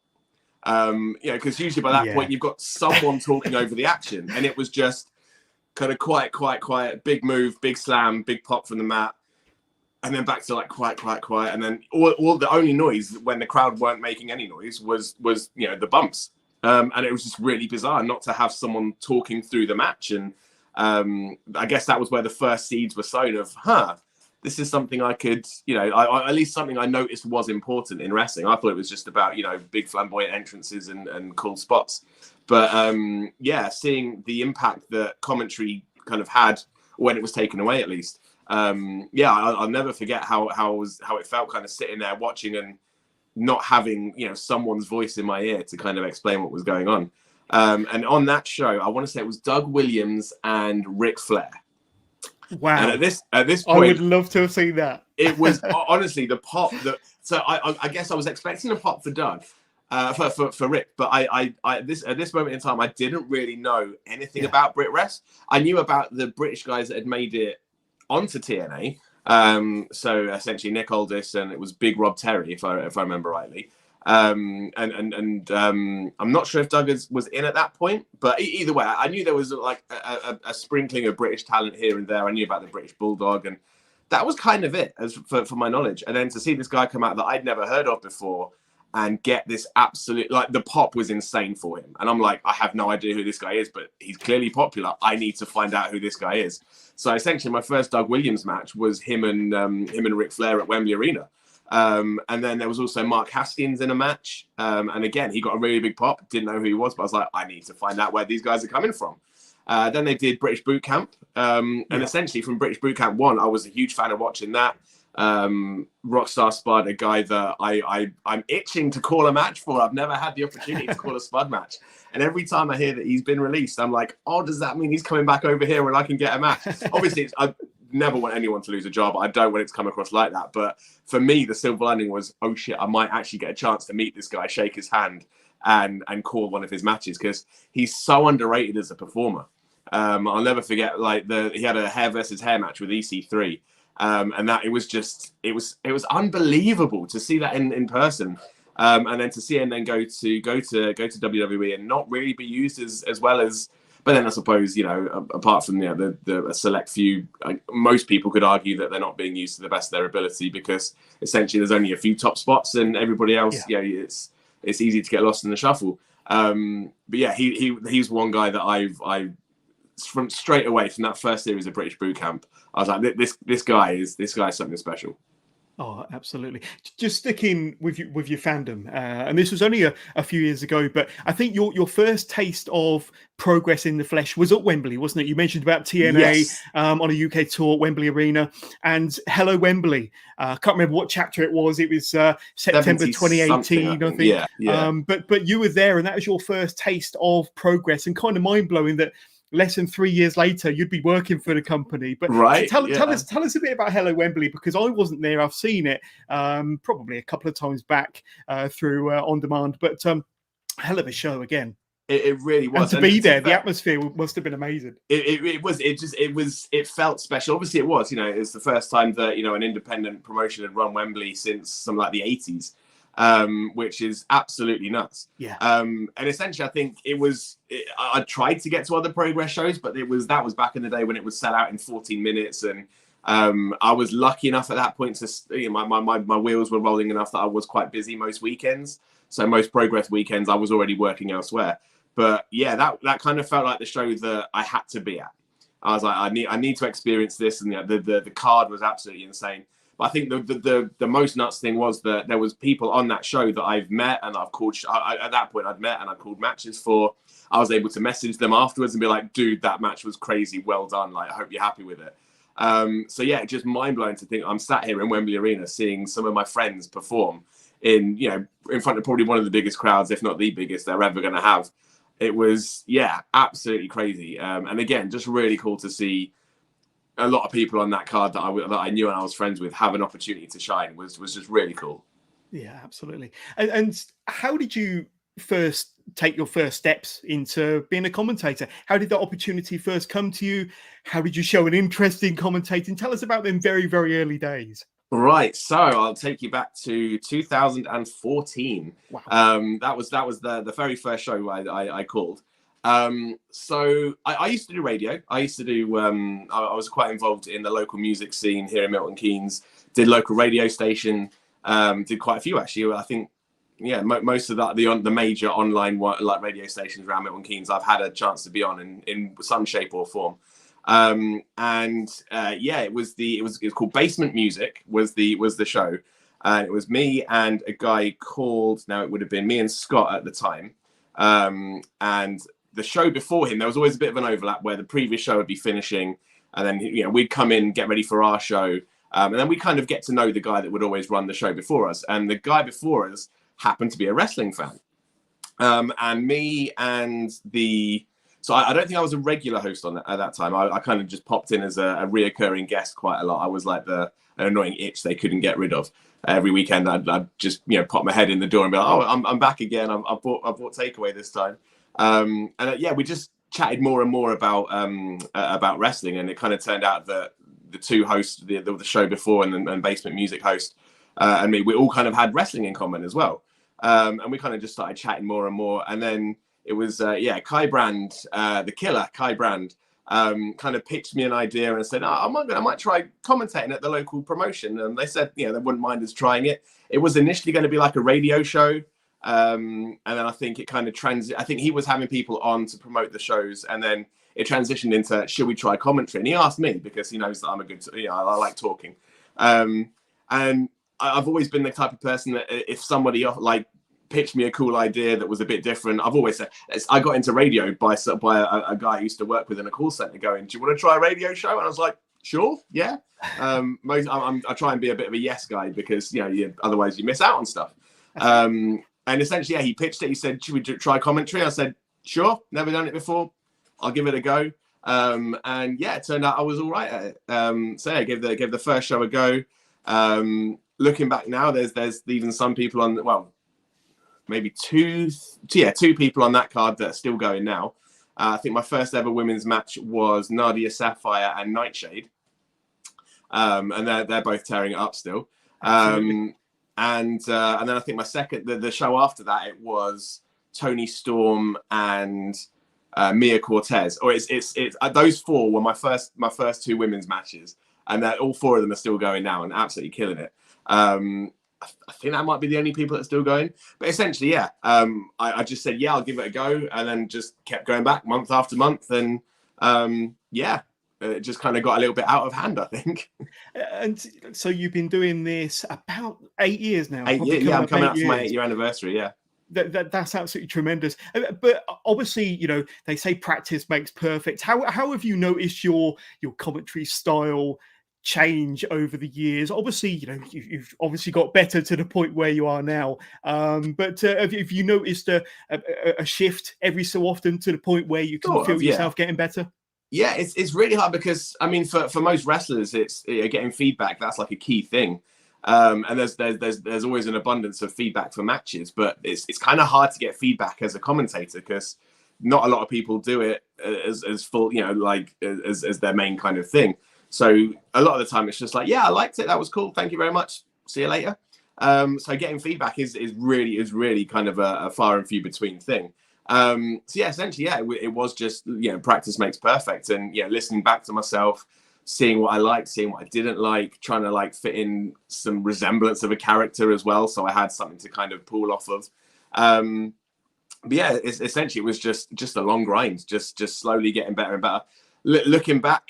Because usually by that point you've got someone talking over the action, and it was just kind of quiet, big move, big slam, big pop from the mat, and then back to like quiet, and then all the only noise when the crowd weren't making any noise was the bumps, and it was just really bizarre not to have someone talking through the match. And I guess that was where the first seeds were sown of, this is something I could, at least something I noticed was important in wrestling. I thought it was just about, big flamboyant entrances and cool spots. But seeing the impact that commentary kind of had when it was taken away, at least. I'll never forget how it felt kind of sitting there watching and not having, someone's voice in my ear to kind of explain what was going on. And on that show, I want to say it was Doug Williams and Ric Flair. Wow. And at this I point, would love to have seen that. it was honestly the pop that. So I guess I was expecting a pop for Doug, for Rick, but at this moment in time, I didn't really know anything about Brit Rest. I knew about the British guys that had made it onto TNA. So essentially Nick Aldis, and it was Big Rob Terry, if I remember rightly. I'm not sure if Doug was in at that point, but either way, I knew there was like a sprinkling of British talent here and there. I knew about the British Bulldog, and that was kind of it as for my knowledge. And then to see this guy come out that I'd never heard of before and get this absolute, like, the pop was insane for him. And I'm like, I have no idea who this guy is, but he's clearly popular. I need to find out who this guy is. So essentially my first Doug Williams match was him and Ric Flair at Wembley Arena. And then there was also Mark Haskins in a match. And again, he got a really big pop. Didn't know who he was, but I was like, I need to find out where these guys are coming from. Then they did British Boot Camp. And essentially from British Boot Camp 1, I was a huge fan of watching that. Rockstar Spud, a guy that I'm itching to call a match for. I've never had the opportunity to call a Spud match. And every time I hear that he's been released, I'm like, oh, does that mean he's coming back over here and I can get a match? Obviously, I never want anyone to lose a job. I don't want it to come across like that. But for me, the silver lining was, oh shit, I might actually get a chance to meet this guy, shake his hand, and call one of his matches, because he's so underrated as a performer. I'll never forget, like, he had a hair versus hair match with EC3. And that it was unbelievable to see that in person. And then to see him then go to WWE and not really be used as well as. But then I suppose, you know, apart from the select few, most people could argue that they're not being used to the best of their ability, because essentially there's only a few top spots and everybody else, it's easy to get lost in the shuffle. But yeah, he's one guy that I from straight away from that first series of British Boot Camp, I was like, this guy is something special. Oh, absolutely. Just sticking with your fandom, and this was only a few years ago, but I think your first taste of progress in the flesh was at Wembley, wasn't it? You mentioned about TNA on a UK tour, Wembley Arena, and Hello Wembley. I can't remember what chapter it was. It was September 2018, I think. Yeah. But you were there, and that was your first taste of progress, and kind of mind blowing that less than 3 years later, you'd be working for the company. But tell us a bit about Hello Wembley, because I wasn't there. I've seen it probably a couple of times back through On Demand, but hell of a show again. It really was. And to be there, the atmosphere must have been amazing. It felt special. Obviously, it was. You know, it's the first time that an independent promotion had run Wembley since something like the 80s. Which is absolutely nuts. Yeah. And essentially, I think I tried to get to other progress shows, but that was back in the day when it would sell out in 14 minutes. And I was lucky enough at that point to, my wheels were rolling enough that I was quite busy most weekends. So most progress weekends, I was already working elsewhere. But yeah, that kind of felt like the show that I had to be at. I was like, I need to experience this. And the card was absolutely insane. I think the most nuts thing was that there was people on that show that I've met and I've called. At that point, I'd met and I called matches for. I was able to message them afterwards and be like, "Dude, that match was crazy. Well done. Like, I hope you're happy with it." So yeah, just mind blowing to think I'm sat here in Wembley Arena seeing some of my friends perform in front of probably one of the biggest crowds, if not the biggest they're ever going to have. It was absolutely crazy. And again, just really cool to see a lot of people on that card that I knew and I was friends with have an opportunity to shine was just really cool. Yeah, absolutely. And how did you first take your first steps into being a commentator? How did that opportunity first come to you? How did you show an interest in commentating? Tell us about them very, very early days. Right, so I'll take you back to 2014. Wow. That was the very first show I called. So I used to do radio. I used to do I was quite involved in the local music scene here in Milton Keynes, did local radio station, did quite a few actually. I think most of the major online radio stations around Milton Keynes I've had a chance to be on in some shape or form. It was called Basement Music was the show. It was me and a guy called, now it would have been me and Scott at the time. And the show before him, there was always a bit of an overlap where the previous show would be finishing and then, we'd come in, get ready for our show. And then we kind of get to know the guy that would always run the show before us. And the guy before us happened to be a wrestling fan. And me and the So I don't think I was a regular host on that at that time. I kind of just popped in as a reoccurring guest quite a lot. I was like an annoying itch they couldn't get rid of. Every weekend I'd just pop my head in the door and be like, oh, I'm back again. I bought takeaway this time. Yeah, we just chatted more and more about wrestling, and it kind of turned out that the two hosts, the show before and Basement Music host, and me, we all kind of had wrestling in common as well. And we kind of just started chatting more and more, and then it was Kai Brand, the killer Kai Brand, kind of pitched me an idea and said, I might try commentating at the local promotion. And they said, they wouldn't mind us trying it. It was initially going to be like a radio show. And then I think it kind of I think he was having people on to promote the shows. And then it transitioned into, should we try commentary? And he asked me because he knows that I'm a good, I like talking. And I've always been the type of person that if somebody like pitched me a cool idea that was a bit different, I've always said, I got into radio by a guy I used to work with in a call center going, do you want to try a radio show? And I was like, sure, yeah. I try and be a bit of a yes guy because, otherwise you miss out on stuff. And essentially, he pitched it. He said, should we try commentary? I said, sure, never done it before. I'll give it a go. And yeah, it turned out I was all right at it. So yeah, gave the first show a go. Looking back now, there's even some people on, maybe two people on that card that are still going now. I think my first ever women's match was Nadia Sapphire and Nightshade. And they're both tearing it up still. And then I think my second, the show after that, it was Tony Storm and Mia Cortez. Or it's those four were my first two women's matches, and that all four of them are still going now and absolutely killing it. I think that might be the only people that are still going, but essentially, yeah. I just said, yeah, I'll give it a go, and then just kept going back month after month, and it just kind of got a little bit out of hand, I think. And so you've been doing this about 8 years now. 8 years, yeah. I'm coming up for my 8-year anniversary, yeah. That's absolutely tremendous. But obviously, they say practice makes perfect. How have you noticed your commentary style change over the years? Obviously, you've obviously got better to the point where you are now. But have you noticed a shift every so often to the point where you can feel yourself getting better? Yeah, it's really hard because for most wrestlers, it's getting feedback. That's like a key thing. And there's always an abundance of feedback for matches, but it's kind of hard to get feedback as a commentator because not a lot of people do it as full, as their main kind of thing. So a lot of the time it's just like, yeah, I liked it. That was cool. Thank you very much. See you later. So getting feedback is really kind of a far and few between thing. So yeah, essentially, yeah, it was just, practice makes perfect. And listening back to myself, seeing what I liked, seeing what I didn't like, trying to fit in some resemblance of a character as well. So I had something to kind of pull off of. But yeah, essentially it was just a long grind, just slowly getting better and better. Looking back,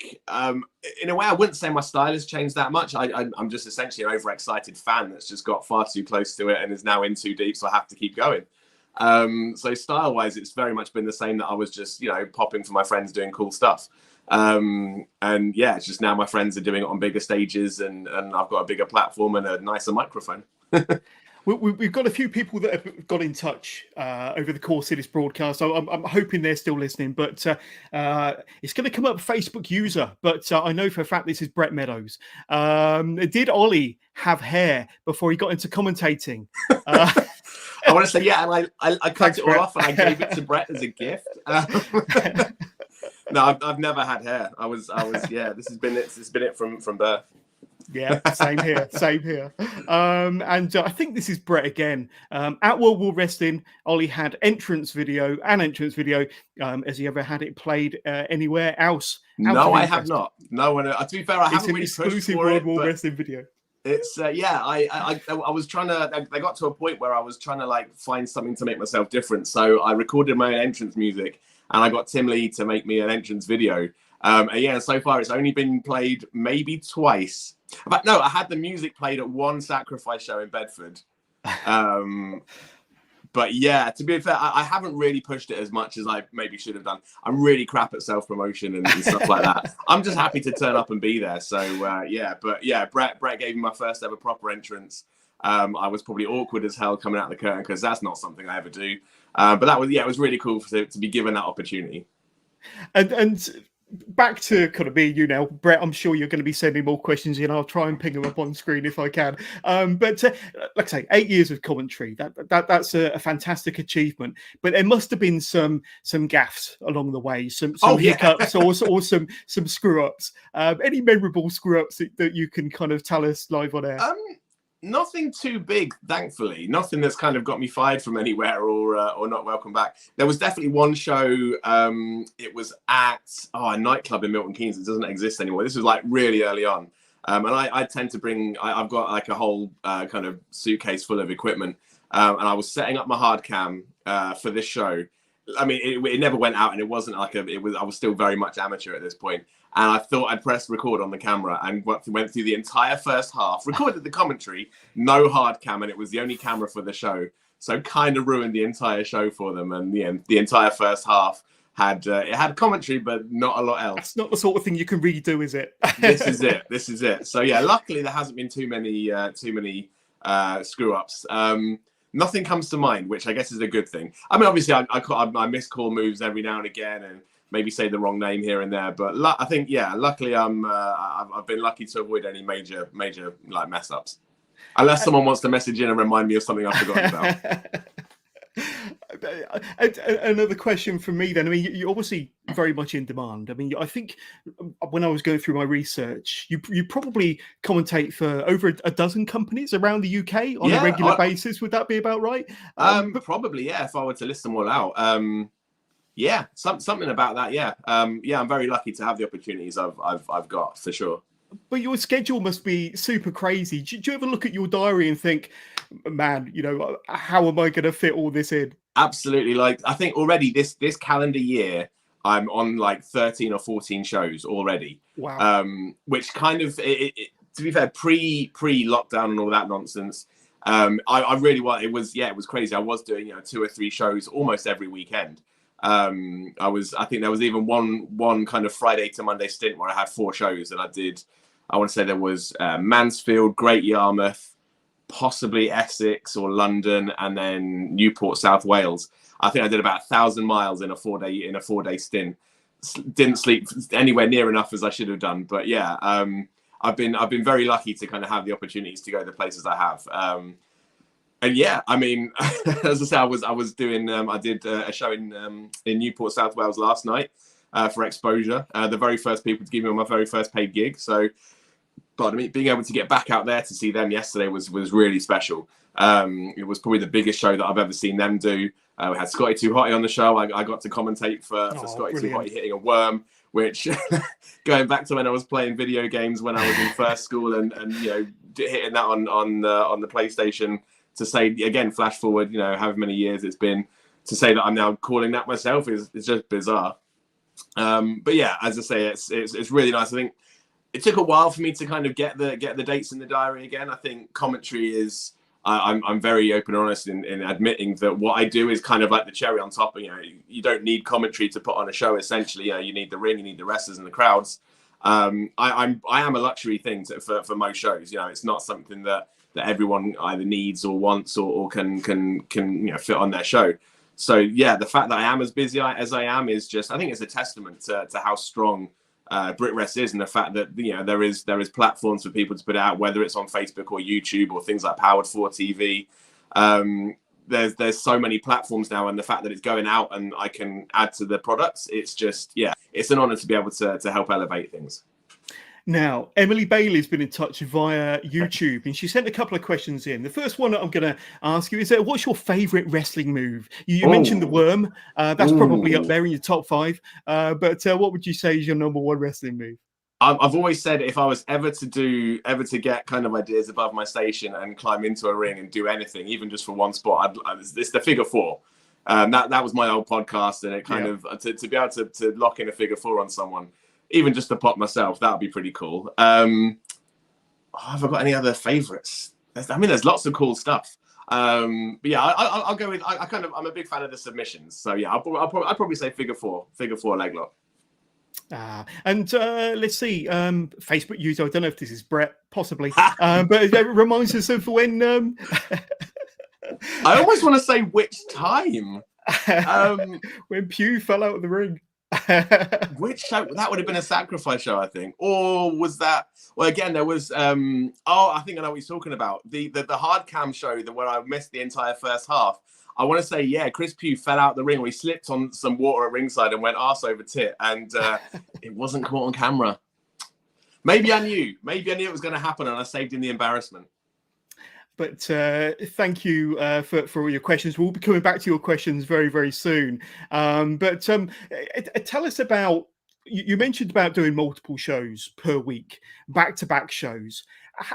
in a way, I wouldn't say my style has changed that much. I'm just essentially an overexcited fan that's just got far too close to it and is now in too deep, so I have to keep going. So style-wise, it's very much been the same, that I was just, popping for my friends doing cool stuff. And yeah, it's just now my friends are doing it on bigger stages and I've got a bigger platform and a nicer microphone. We've got a few people that have got in touch over the course of this broadcast. So I'm hoping they're still listening, but it's going to come up Facebook user. But I know for a fact this is Brett Meadows. Did Ollie have hair before he got into commentating? I want to say, yeah, and I cut it all off and I gave it to Brett as a gift. No, I've never had hair. I was yeah. This has been it from birth. Yeah, same here. And I think this is Brett again. At World War Wrestling, Ollie had entrance video. Has he ever had it played anywhere else? No, I have not. No one. To be fair, I haven't really pushed for World War Wrestling video. It's I was trying to. I got to a point where I was trying to find something to make myself different. So I recorded my own entrance music, and I got Tim Lee to make me an entrance video. And yeah, so far it's only been played maybe twice. But no, I had the music played at one Sacrifice show in Bedford. But yeah, to be fair, I haven't really pushed it as much as I maybe should have done. I'm really crap at self-promotion and stuff like that. I'm just happy to turn up and be there. So yeah, but yeah, Brett gave me my first ever proper entrance. I was probably awkward as hell coming out the curtain because that's not something I ever do. But that was, yeah, it was really cool to be given that opportunity. And back to kind of me and you now, Brett. I'm sure you're going to be sending more questions in. I'll try and ping them up on screen if I can. But like I say, 8 years of commentary. That's a fantastic achievement. But there must have been some gaffes along the way, some hiccups or some screw ups. Any memorable screw ups that you can kind of tell us live on air? Nothing too big, thankfully. Nothing that's kind of got me fired from anywhere or not welcome back. There was definitely one show. It was at a nightclub in Milton Keynes. It doesn't exist anymore. This was like really early on, and I tend to bring. I've got like a whole kind of suitcase full of equipment, and I was setting up my hard cam for this show. I mean, it never went out, and it wasn't like I was still very much amateur at this point. And I thought I'd press record on the camera and went through the entire first half, recorded the commentary, no hard cam, and it was the only camera for the show. So kind of ruined the entire show for them. And the entire first half had commentary, but not a lot else. That's not the sort of thing you can redo, is it? This is it. So yeah, luckily there hasn't been too many screw ups. Nothing comes to mind, which I guess is a good thing. I mean, obviously I miss call moves every now and again, and maybe say the wrong name here and there, but I think luckily I've been lucky to avoid any major like mess ups, unless someone wants to message in and remind me of something I forgot about. Another question from me then. I mean, you're obviously very much in demand. I mean, I think when I was going through my research, you probably commentate for over a dozen companies around the UK on a regular basis. Would that be about right? Probably, yeah. If I were to list them all out. Yeah, something about that. Yeah, I'm very lucky to have the opportunities I've got, for sure. But your schedule must be super crazy. Do you ever look at your diary and think, man, how am I going to fit all this in? Absolutely. Like, I think already this calendar year, I'm on like 13 or 14 shows already. Wow. Which kind of, to be fair, pre lockdown and all that nonsense. I really was. It was crazy. I was doing 2 or 3 shows almost every weekend. I think there was even one kind of Friday to Monday stint where I had 4 shows, and I want to say there was Mansfield, Great Yarmouth, possibly Essex or London, and then Newport, South Wales. I think I did about 1,000 miles in a 4-day stint. Didn't sleep anywhere near enough as I should have done, but yeah, I've been very lucky to kind of have the opportunities to go the places I have. And yeah, I mean, as I say, I did a show in Newport, South Wales last night for exposure. The very first people to give me my very first paid gig. So, pardon me, being able to get back out there to see them yesterday was really special. It was probably the biggest show that I've ever seen them do. We had Scotty Too Hotty on the show. I got to commentate for Scotty Too Hotty hitting a worm, which going back to when I was playing video games when I was in first school and hitting that on the PlayStation. To say again, flash forward, however many years it's been, to say that I'm now calling that myself is just bizarre. But yeah, as I say, it's really nice. I think it took a while for me to kind of get the dates in the diary again. I think commentary is I'm very open and honest in admitting that what I do is kind of like the cherry on top. You don't need commentary to put on a show. Essentially, you need the ring, you need the wrestlers and the crowds. I am a luxury thing for most shows. It's not something that everyone either needs or wants or can fit on their show. So yeah, the fact that I am as busy as I am is just, I think it's a testament to how strong BritRest is, and the fact that there is platforms for people to put out, whether it's on Facebook or YouTube or things like Powered 4 TV. There's so many platforms now, and the fact that it's going out and I can add to the products, it's just, it's an honor to be able to help elevate things. Now, Emily Bailey's been in touch via YouTube, and she sent a couple of questions in. The first one that I'm going to ask you is, what's your favourite wrestling move? You mentioned the worm. That's probably up there in your top 5. But what would you say is your number 1 wrestling move? I've always said if I was ever to get kind of ideas above my station and climb into a ring and do anything, even just for one spot, it's the figure 4. That was my old podcast, and it kind of to be able to lock in a figure 4 on someone. Even just to pop myself, that would be pretty cool. Have I got any other favorites? There's lots of cool stuff. But yeah, I'll go with. I'm a big fan of the submissions. So yeah, I'll probably say figure 4 leg lock. And let's see, Facebook user. I don't know if this is Brett, possibly, but it reminds us of when. I almost want to say which time. When Pew fell out of the ring. Which show? That would have been a sacrifice show, I think. Or was that? Well, again, there was. I think I know what you're talking about. The hard cam show where I missed the entire first half. I want to say, yeah, Chris Pugh fell out the ring, or he slipped on some water at ringside and went arse over tit, and it wasn't caught on camera. Maybe I knew it was going to happen, and I saved him the embarrassment. But thank you for all your questions. We'll be coming back to your questions very, very soon. Tell us about, you mentioned about doing multiple shows per week, back-to-back shows.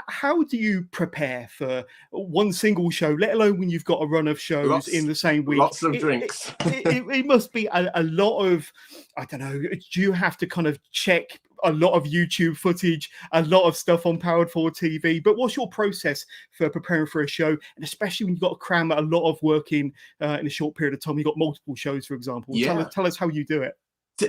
How do you prepare for one single show, let alone when you've got a run of shows in the same week? Lots of drinks. It must be a lot of, I don't know, do you have to kind of check a lot of YouTube footage, a lot of stuff on Powered 4 TV? But what's your process for preparing for a show? And especially when you've got to cram a lot of work in a short period of time, you've got multiple shows, for example. Yeah. Tell us how you do it.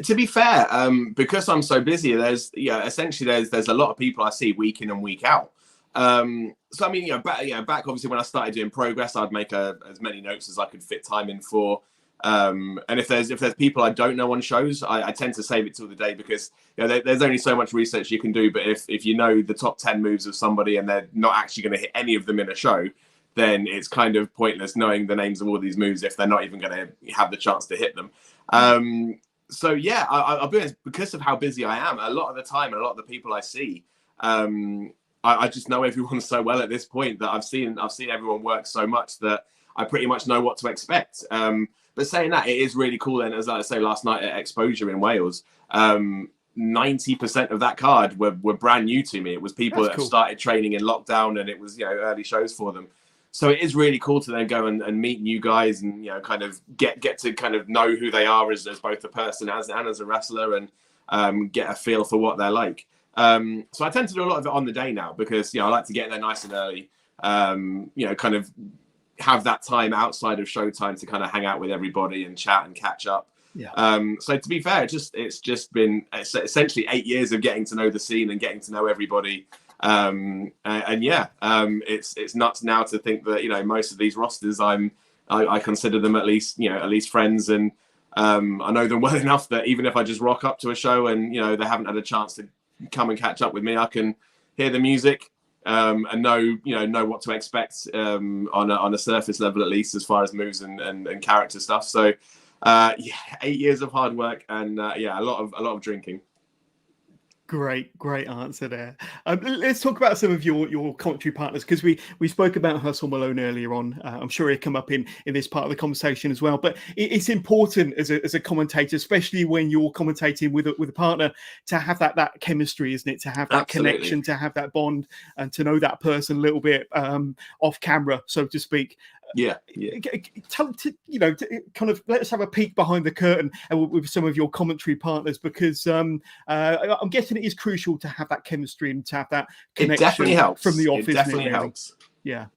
To be fair, because I'm so busy, there's a lot of people I see week in and week out. So I mean, back obviously when I started doing Progress, I'd make as many notes as I could fit time in for. And if there's people I don't know on shows, I tend to save it till the day, because there's only so much research you can do. But if you know the top 10 moves of somebody and they're not actually going to hit any of them in a show, then it's kind of pointless knowing the names of all these moves if they're not even going to have the chance to hit them. So yeah, I'll be honest, because of how busy I am, a lot of the time, and a lot of the people I see, I just know everyone so well at this point that I've seen everyone work so much that I pretty much know what to expect. But saying that, it is really cool. And as I say, last night at Exposure in Wales, 90% of that card were brand new to me. It was people that have started training in lockdown, and it was early shows for them. So it is really cool to then go and meet new guys, and kind of get to kind of know who they are as both a person and as a wrestler, and get a feel for what they're like. So I tend to do a lot of it on the day now, because I like to get there nice and early. Kind of have that time outside of showtime to kind of hang out with everybody and chat and catch up. Yeah. So to be fair, it's just been essentially 8 years of getting to know the scene and getting to know everybody. It's nuts now to think that most of these rosters I consider them at least friends, and I know them well enough that even if I just rock up to a show and they haven't had a chance to come and catch up with me, I can hear the music and know what to expect on a surface level, at least as far as moves and character stuff. So 8 years of hard work, and a lot of drinking. Great answer there. Let's talk about some of your commentary partners, because we spoke about Hustle Malone earlier on. I'm sure he'll come up in this part of the conversation as well. But it's important as a commentator, especially when you're commentating with a partner, to have that chemistry, isn't it? To have that connection, to have that bond, and to know that person a little bit off camera, so to speak. Yeah. Kind of let us have a peek behind the curtain with some of your commentary partners, because I'm guessing it is crucial to have that chemistry and to have that connection. It definitely helps from the off. It definitely helps. Yeah.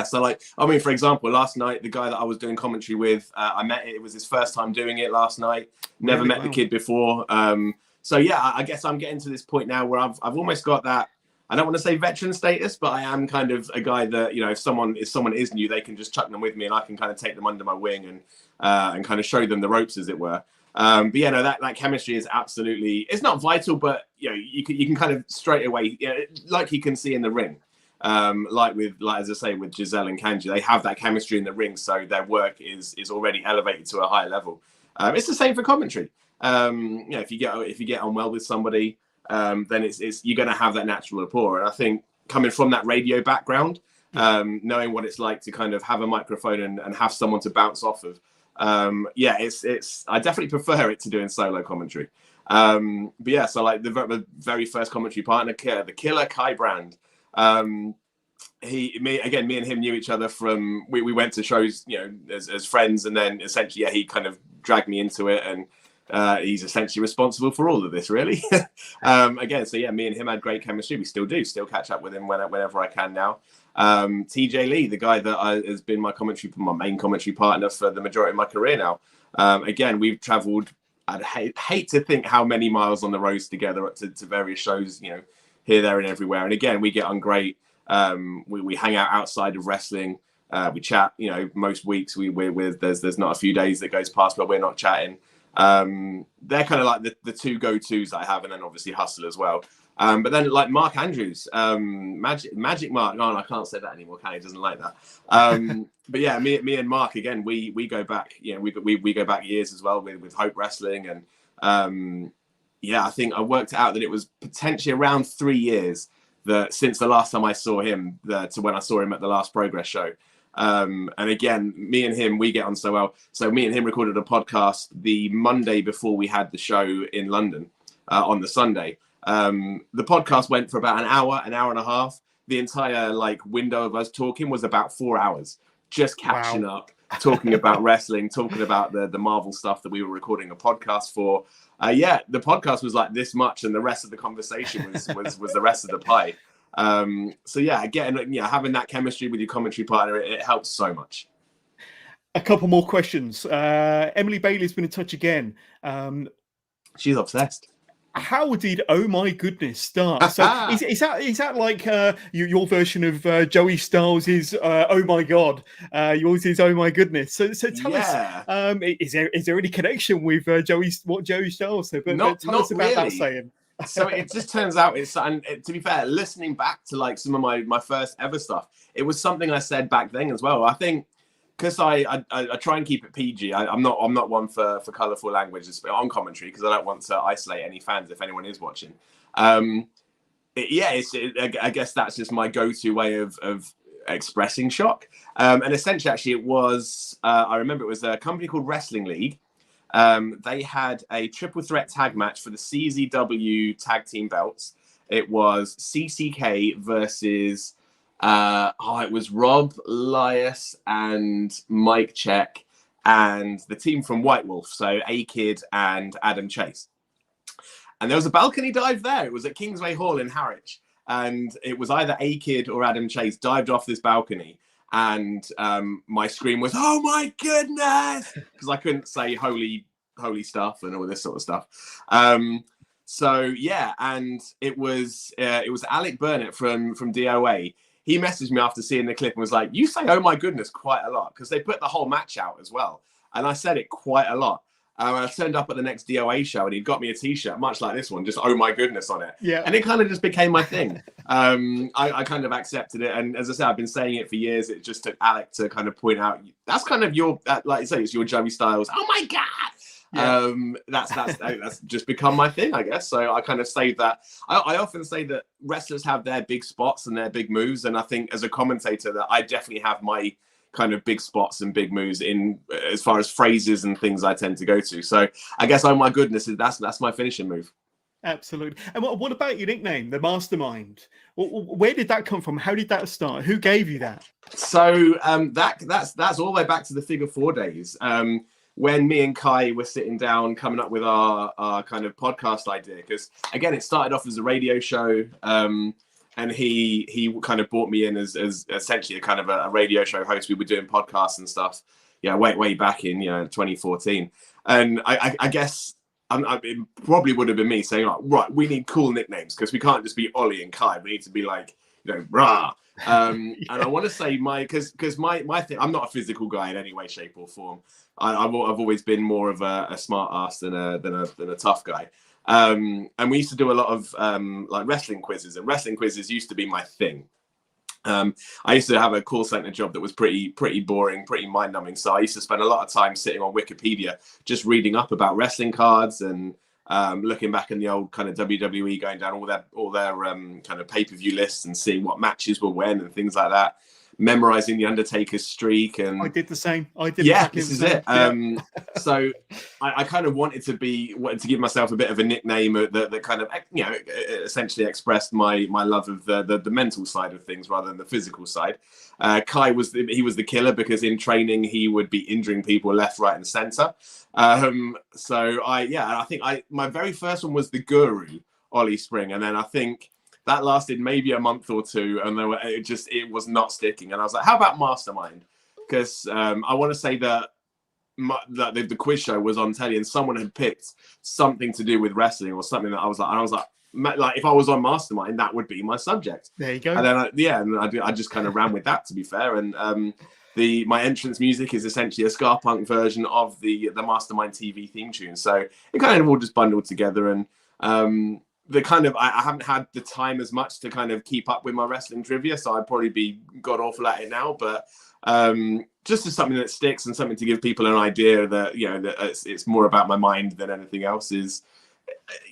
So for example, last night the guy that I was doing commentary with, I met. It was his first time doing it last night. Never met the kid before. I guess I'm getting to this point now where I've almost got that. I don't want to say veteran status, but I am kind of a guy that, if someone is new, they can just chuck them with me and I can kind of take them under my wing and kind of show them the ropes, as it were. That chemistry is absolutely, it's not vital, but you can kind of straight away, like you can see in the ring, as I say, with Giselle and Kanji, they have that chemistry in the ring. So their work is already elevated to a higher level. It's the same for commentary. If you get on well with somebody, then it's you're going to have that natural rapport. And I think coming from that radio background, knowing what it's like to kind of have a microphone and have someone to bounce off of, it's I definitely prefer it to doing solo commentary. So like the very first commentary partner, the killer Kai Brand, me and him knew each other from we went to shows as friends, and then essentially he kind of dragged me into it, and he's essentially responsible for all of this, really. Me and him had great chemistry. We still do catch up with him whenever I can now. TJ Lee, the guy that has been my main commentary partner for the majority of my career now. We've traveled, I'd hate to think how many miles on the roads together to various shows, here, there and everywhere. And again, we get on great. We hang out outside of wrestling. We chat, most weeks there's not a few days that goes past where we're not chatting. They're kind of like the two go-tos that I have, and then obviously Hustle as well. But then like Mark Andrews, Magic Mark. No, I can't say that anymore. He doesn't like that. But yeah, me and Mark again. We go back. We go back years as well with Hope Wrestling, and yeah, I think I worked out that it was potentially around 3 years that since the last time I saw him to when I saw him at the last Progress show. And again, me and him, we get on so well. So me and him recorded a podcast the Monday before we had the show in London on the Sunday. The podcast went for about an hour and a half. The entire like window of us talking was about 4 hours, just catching up, talking about wrestling, talking about the Marvel stuff that we were recording a podcast for. Yeah, the podcast was like this much, and the rest of the conversation was the rest of the pie. So yeah, again, having that chemistry with your commentary partner, it helps so much. A couple more questions. Emily Bailey's been in touch again. She's obsessed. How did Oh My Goodness start? So is that like your version of Joey Styles' Oh My God? Yours is Oh My Goodness. So tell us, is there any connection with what Joey Styles said? But tell us about that saying. So it just turns out to be fair, listening back to like some of my first ever stuff, it was something I said back then as well. I think because I try and keep it PG. I'm not one for colourful language on commentary, because I don't want to isolate any fans if anyone is watching. I guess that's just my go-to way of expressing shock. And essentially, actually, it was I remember it was a company called Wrestling League. They had a triple threat tag match for the CZW tag team belts. It was CCK versus it was Rob Lias and Mike Check and the team from White Wolf, so A-Kid and Adam Chase. And there was a balcony dive there. It was at Kingsway Hall in Harwich, and it was either A-Kid or Adam Chase dived off this balcony. And my scream was, "Oh my goodness!" because I couldn't say holy stuff and all this sort of stuff. So yeah, and it was Alec Burnett from DOA. He messaged me after seeing the clip and was like, "You say 'oh my goodness' quite a lot," because they put the whole match out as well, and I said it quite a lot. I turned up at the next DOA show and he'd got me a T-shirt, much like this one, just "oh my goodness" on it. Yeah. And it kind of just became my thing. I kind of accepted it. And as I said, I've been saying it for years. It just took Alec to kind of point out, that's kind of your, like you say, it's your Joey Styles. "Oh my God." Yeah. That's just become my thing, I guess. So I kind of say that. I often say that wrestlers have their big spots and their big moves. And I think as a commentator that I definitely have my kind of big spots and big moves in as far as phrases and things I tend to go to. So I guess "oh my goodness" that's my finishing move. Absolutely. And what about your nickname, the Mastermind? Where did that come from? How did that start? Who gave you that? So that's all the way back to the Figure 4 days. When me and Kai were sitting down coming up with our kind of podcast idea, because again, it started off as a radio show. And he kind of brought me in as essentially a kind of a radio show host. We were doing podcasts and stuff, way back in 2014. And I guess it probably would have been me saying, like, right, we need cool nicknames because we can't just be Ollie and Kai. We need to be like, rah. And I want to say because my thing, I'm not a physical guy in any way, shape, or form. I've always been more of a smart ass than a tough guy. And we used to do a lot of like wrestling quizzes, and wrestling quizzes used to be my thing. I used to have a call center job that was pretty boring, pretty mind numbing. So I used to spend a lot of time sitting on Wikipedia, just reading up about wrestling cards and looking back in the old kind of WWE, going down all their kind of pay-per-view lists and seeing what matches were when and things like that. Memorizing the Undertaker's streak, and I did the same. This is it. So I kind of wanted to give myself a bit of a nickname that kind of essentially expressed my love of the mental side of things rather than the physical side. Kai was the killer because in training he would be injuring people left, right, and center. So I think my very first one was the Guru, Olie Spring, and then I think that lasted maybe a month or two, and it was not sticking. And I was like, how about Mastermind? Because I want to say that the quiz show was on telly, and someone had picked something to do with wrestling or something that I was like, if I was on Mastermind, that would be my subject. There you go. And then I just kind of ran with that, to be fair. And my entrance music is essentially a ska punk version of the Mastermind TV theme tune. So it kind of all just bundled together. And the kind of I haven't had the time as much to kind of keep up with my wrestling trivia, so I'd probably be god awful at it now. But just as something that sticks and something to give people an idea that, you know, that it's more about my mind than anything else is,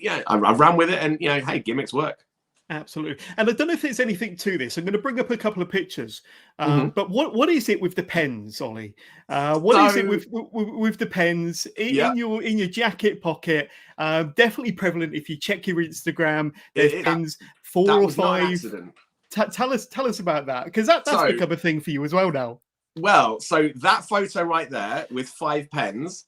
yeah, I've ran with it, and, you know, hey, gimmicks work. Absolutely. And I don't know if there's anything to this. I'm going to bring up a couple of pictures. But what is it with the pens, Ollie? What is it with the pens in your jacket pocket? Definitely prevalent if you check your Instagram. There's pens, 4 or 5. Tell us about that, because that's become a thing for you as well now. Well, so that photo right there with 5 pens.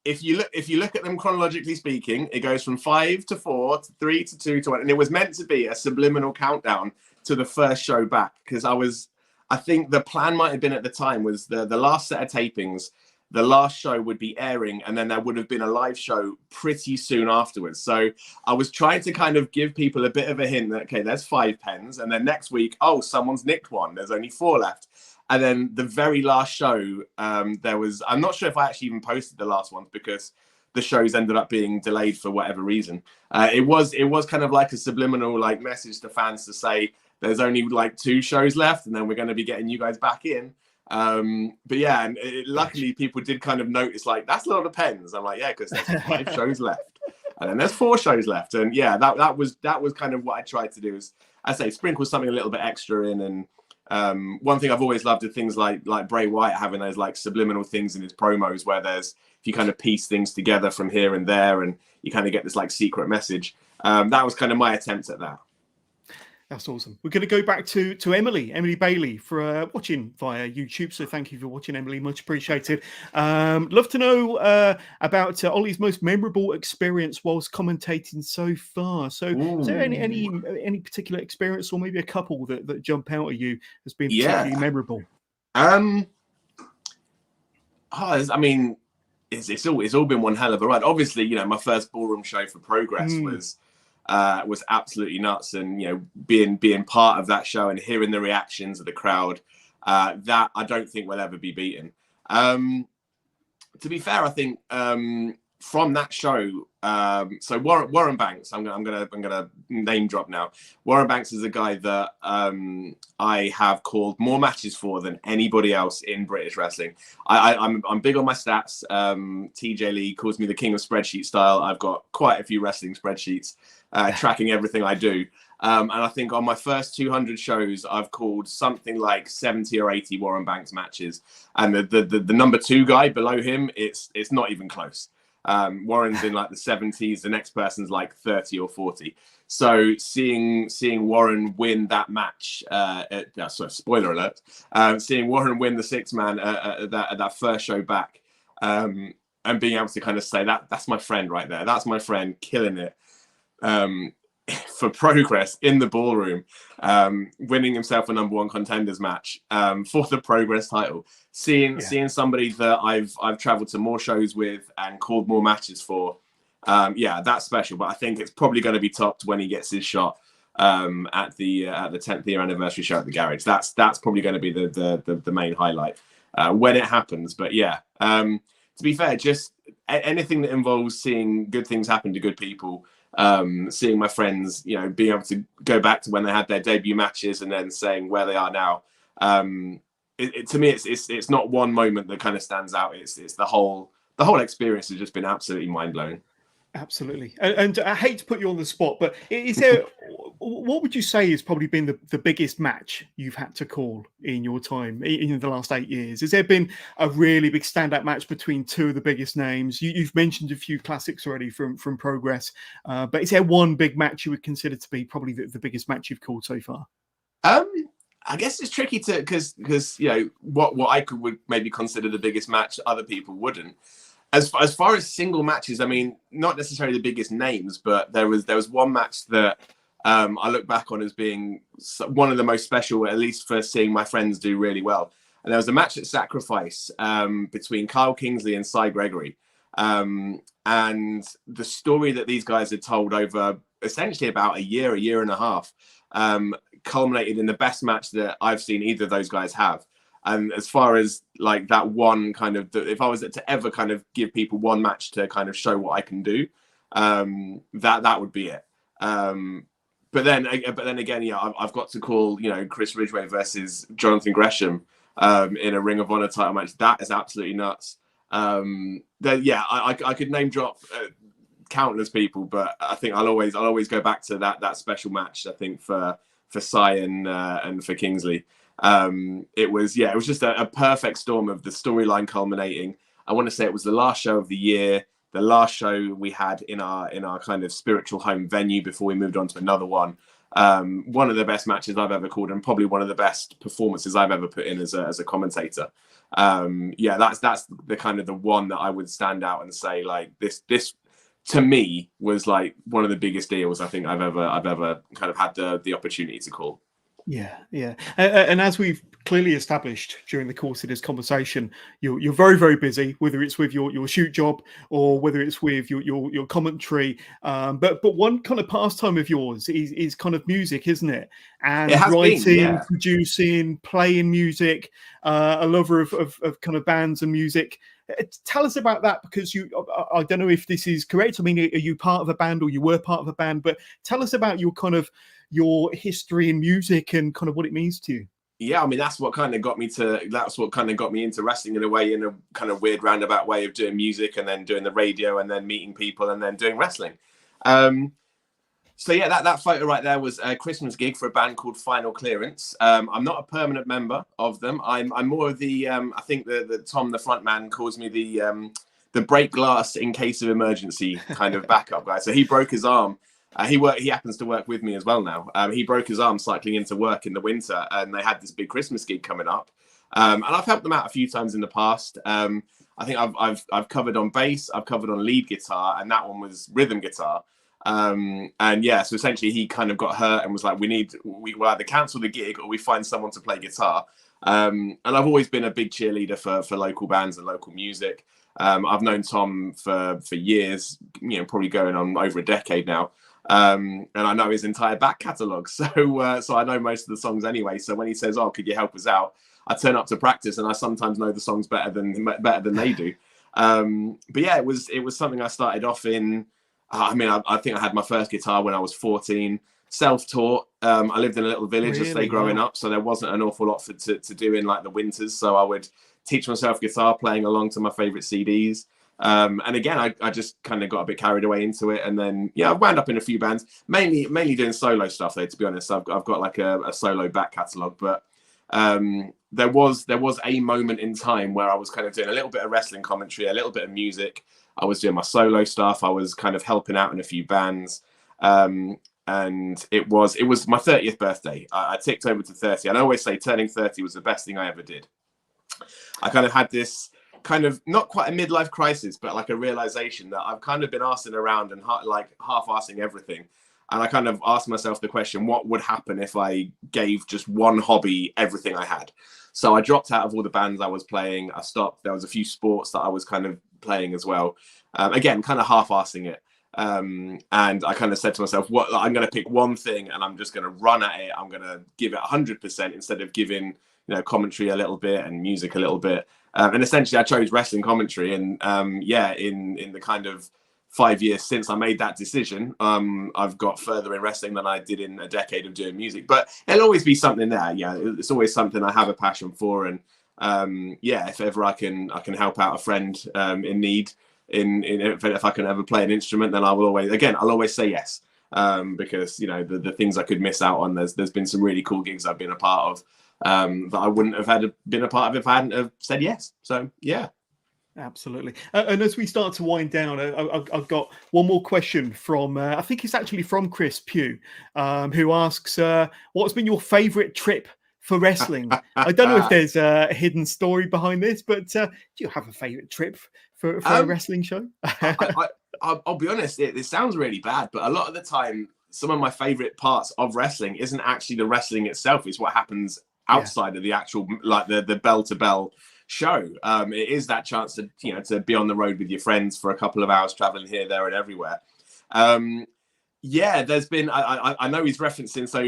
If you look at them chronologically speaking, it goes from 5 to 4 to 3 to 2 to 1, and it was meant to be a subliminal countdown to the first show back, because I think the plan might have been at the time was the last set of tapings, the last show would be airing, and then there would have been a live show pretty soon afterwards. So I was trying to kind of give people a bit of a hint that, okay, there's 5 pens, and then next week, oh, someone's nicked one, there's only 4 left. And then the very last show, there was, I'm not sure if I actually even posted the last ones because the shows ended up being delayed for whatever reason. It was kind of like a subliminal like message to fans to say there's only like 2 shows left, and then we're going to be getting you guys back in. But yeah, and luckily people did kind of notice, like, that's a lot of pens. I'm like, yeah, because there's 5 shows left, and then there's 4 shows left. And yeah, that was kind of what I tried to do, is, I say, sprinkle something a little bit extra in. And one thing I've always loved are things like Bray Wyatt having those like subliminal things in his promos, where if you kind of piece things together from here and there, and you kind of get this like secret message. That was kind of my attempt at that. That's awesome. We're going to go back to Emily Bailey, for watching via YouTube. So thank you for watching, Emily. Much appreciated. Love to know about Ollie's most memorable experience whilst commentating so far. So is there any particular experience, or maybe a couple that jump out at you as being particularly memorable? I mean, it's all been one hell of a ride. Obviously, you know, my first ballroom show for Progress was absolutely nuts, and, you know, being part of that show and hearing the reactions of the crowd, that I don't think will ever be beaten. To be fair, I think from that show, so Warren Banks, I'm gonna name drop now. Warren Banks is a guy that I have called more matches for than anybody else in British wrestling. I'm big on my stats. TJ Lee calls me the king of spreadsheet style. I've got quite a few wrestling spreadsheets tracking everything I do. And I think on my first 200 shows, I've called something like 70 or 80 Warren Banks matches. And the number 2 guy below him, it's not even close. Warren's in like the 70s. The next person's like 30 or 40. So seeing Warren win that match, spoiler alert, seeing Warren win the 6-man at that first show back, and being able to kind of say that's my friend right there. That's my friend killing it. For Progress in the ballroom, winning himself a number 1 contenders match for the Progress title, seeing somebody that I've traveled to more shows with and called more matches for, that's special. But I think it's probably going to be topped when he gets his shot at the 10th year anniversary show at the Garage. That's probably going to be the main highlight when it happens. But yeah, to be fair, just anything that involves seeing good things happen to good people. Seeing my friends, you know, being able to go back to when they had their debut matches and then saying where they are now. To me, it's not one moment that kind of stands out. It's the whole experience has just been absolutely mind blowing. Absolutely. And I hate to put you on the spot, but is there, what would you say has probably been the biggest match you've had to call in your time in the last 8 years? Has there been a really big standout match between 2 of the biggest names? You've mentioned a few classics already from Progress, but is there one big match you would consider to be probably the biggest match you've called so far? I guess it's tricky to because you know what I would maybe consider the biggest match, other people wouldn't. As far as single matches, I mean, not necessarily the biggest names, but there was one match that I look back on as being one of the most special, at least for seeing my friends do really well. And there was a match at Sacrifice between Kyle Kingsley and Cy Gregory. And the story that these guys had told over essentially about a year and a half, culminated in the best match that I've seen either of those guys have. And as far as like that one kind of, if I was to ever kind of give people one match to kind of show what I can do, that would be it. But then again, yeah, I've got to call, you know, Chris Ridgway versus Jonathan Gresham in a Ring of Honor title match. That is absolutely nuts. Yeah, I could name drop countless people, but I think I'll always go back to that special match. I think for Cy and for Kingsley. It was just a perfect storm of the storyline culminating. I want to say it was the last show of the year, the last show we had in our kind of spiritual home venue before we moved on to another one. One of the best matches I've ever called, and probably one of the best performances I've ever put in as a commentator. That's the kind of the one that I would stand out and say, like, this to me was like one of the biggest deals I think I've ever kind of had the opportunity to call. Yeah. And as we've clearly established during the course of this conversation, you're very, very busy, whether it's with your shoot job or whether it's with your commentary. But one kind of pastime of yours is kind of music, isn't it? And writing, producing, playing music, a lover of kind of bands and music. Tell us about that, because I don't know if this is correct. I mean, are you part of a band, or you were part of a band? But tell us about your history in music and kind of what it means to you. Yeah, I mean, that's what kind of got me into wrestling in a way, in a kind of weird roundabout way of doing music and then doing the radio and then meeting people and then doing wrestling. So yeah, that photo right there was a Christmas gig for a band called Final Clearance. I'm not a permanent member of them. I'm more of the I think the Tom, the front man, calls me the break glass in case of emergency kind of backup guy. So he broke his arm. He happens to work with me as well now. He broke his arm cycling into work in the winter, and they had this big Christmas gig coming up. And I've helped them out a few times in the past. I think I've covered on bass, I've covered on lead guitar, and that one was rhythm guitar. And yeah, so essentially he kind of got hurt and was like, we'll either cancel the gig or we find someone to play guitar. And I've always been a big cheerleader for local bands and local music. I've known Tom for years, you know, probably going on over a decade now. And I know his entire back catalogue, so I know most of the songs anyway. So when he says, "Oh, could you help us out?" I turn up to practice, and I sometimes know the songs better than they do. But yeah, it was something I started off in. I mean, I think I had my first guitar when I was 14, self-taught. I lived in a little village growing up, so there wasn't an awful lot to do in like the winters. So I would teach myself guitar, playing along to my favorite CDs. And again, I just kind of got a bit carried away into it, and then yeah, I've wound up in a few bands, mainly doing solo stuff though. To be honest, I've got like a solo back catalogue, but there was a moment in time where I was kind of doing a little bit of wrestling commentary, a little bit of music. I was doing my solo stuff. I was kind of helping out in a few bands, and it was my 30th birthday. I ticked over to 30, and I always say turning 30 was the best thing I ever did. I kind of had this kind of not quite a midlife crisis, but like a realization that I've kind of been arsing around and like half-arsing everything. And I kind of asked myself the question, what would happen if I gave just one hobby everything I had? So I dropped out of all the bands I was playing. I stopped. There was a few sports that I was kind of playing as well. Again, kind of half-arsing it. And I kind of said to myself, I'm going to pick one thing and I'm just going to run at it. I'm going to give it 100% instead of giving, you know, commentary a little bit and music a little bit. And essentially I chose wrestling commentary. And in the kind of 5 years since I made that decision, I've got further in wrestling than I did in a decade of doing music. But it'll always be something there. Yeah, it's always something I have a passion for. And if ever I can help out a friend in need, if I can ever play an instrument, then I'll always say yes. Because, you know, the things I could miss out on, there's been some really cool gigs I've been a part of that I wouldn't have been a part of if I hadn't have said yes. So yeah. Absolutely. And as we start to wind down, I've got one more question from, I think it's actually from Chris Pugh, who asks, what's been your favourite trip for wrestling? I don't know if there's a hidden story behind this, but do you have a favourite trip for a wrestling show? I'll be honest, it sounds really bad, but a lot of the time, some of my favourite parts of wrestling isn't actually the wrestling itself, it's what happens outside of the actual, like the bell-to-bell show. It is that chance to be on the road with your friends for a couple of hours, traveling here, there, and everywhere. There's been. I know he's referencing. So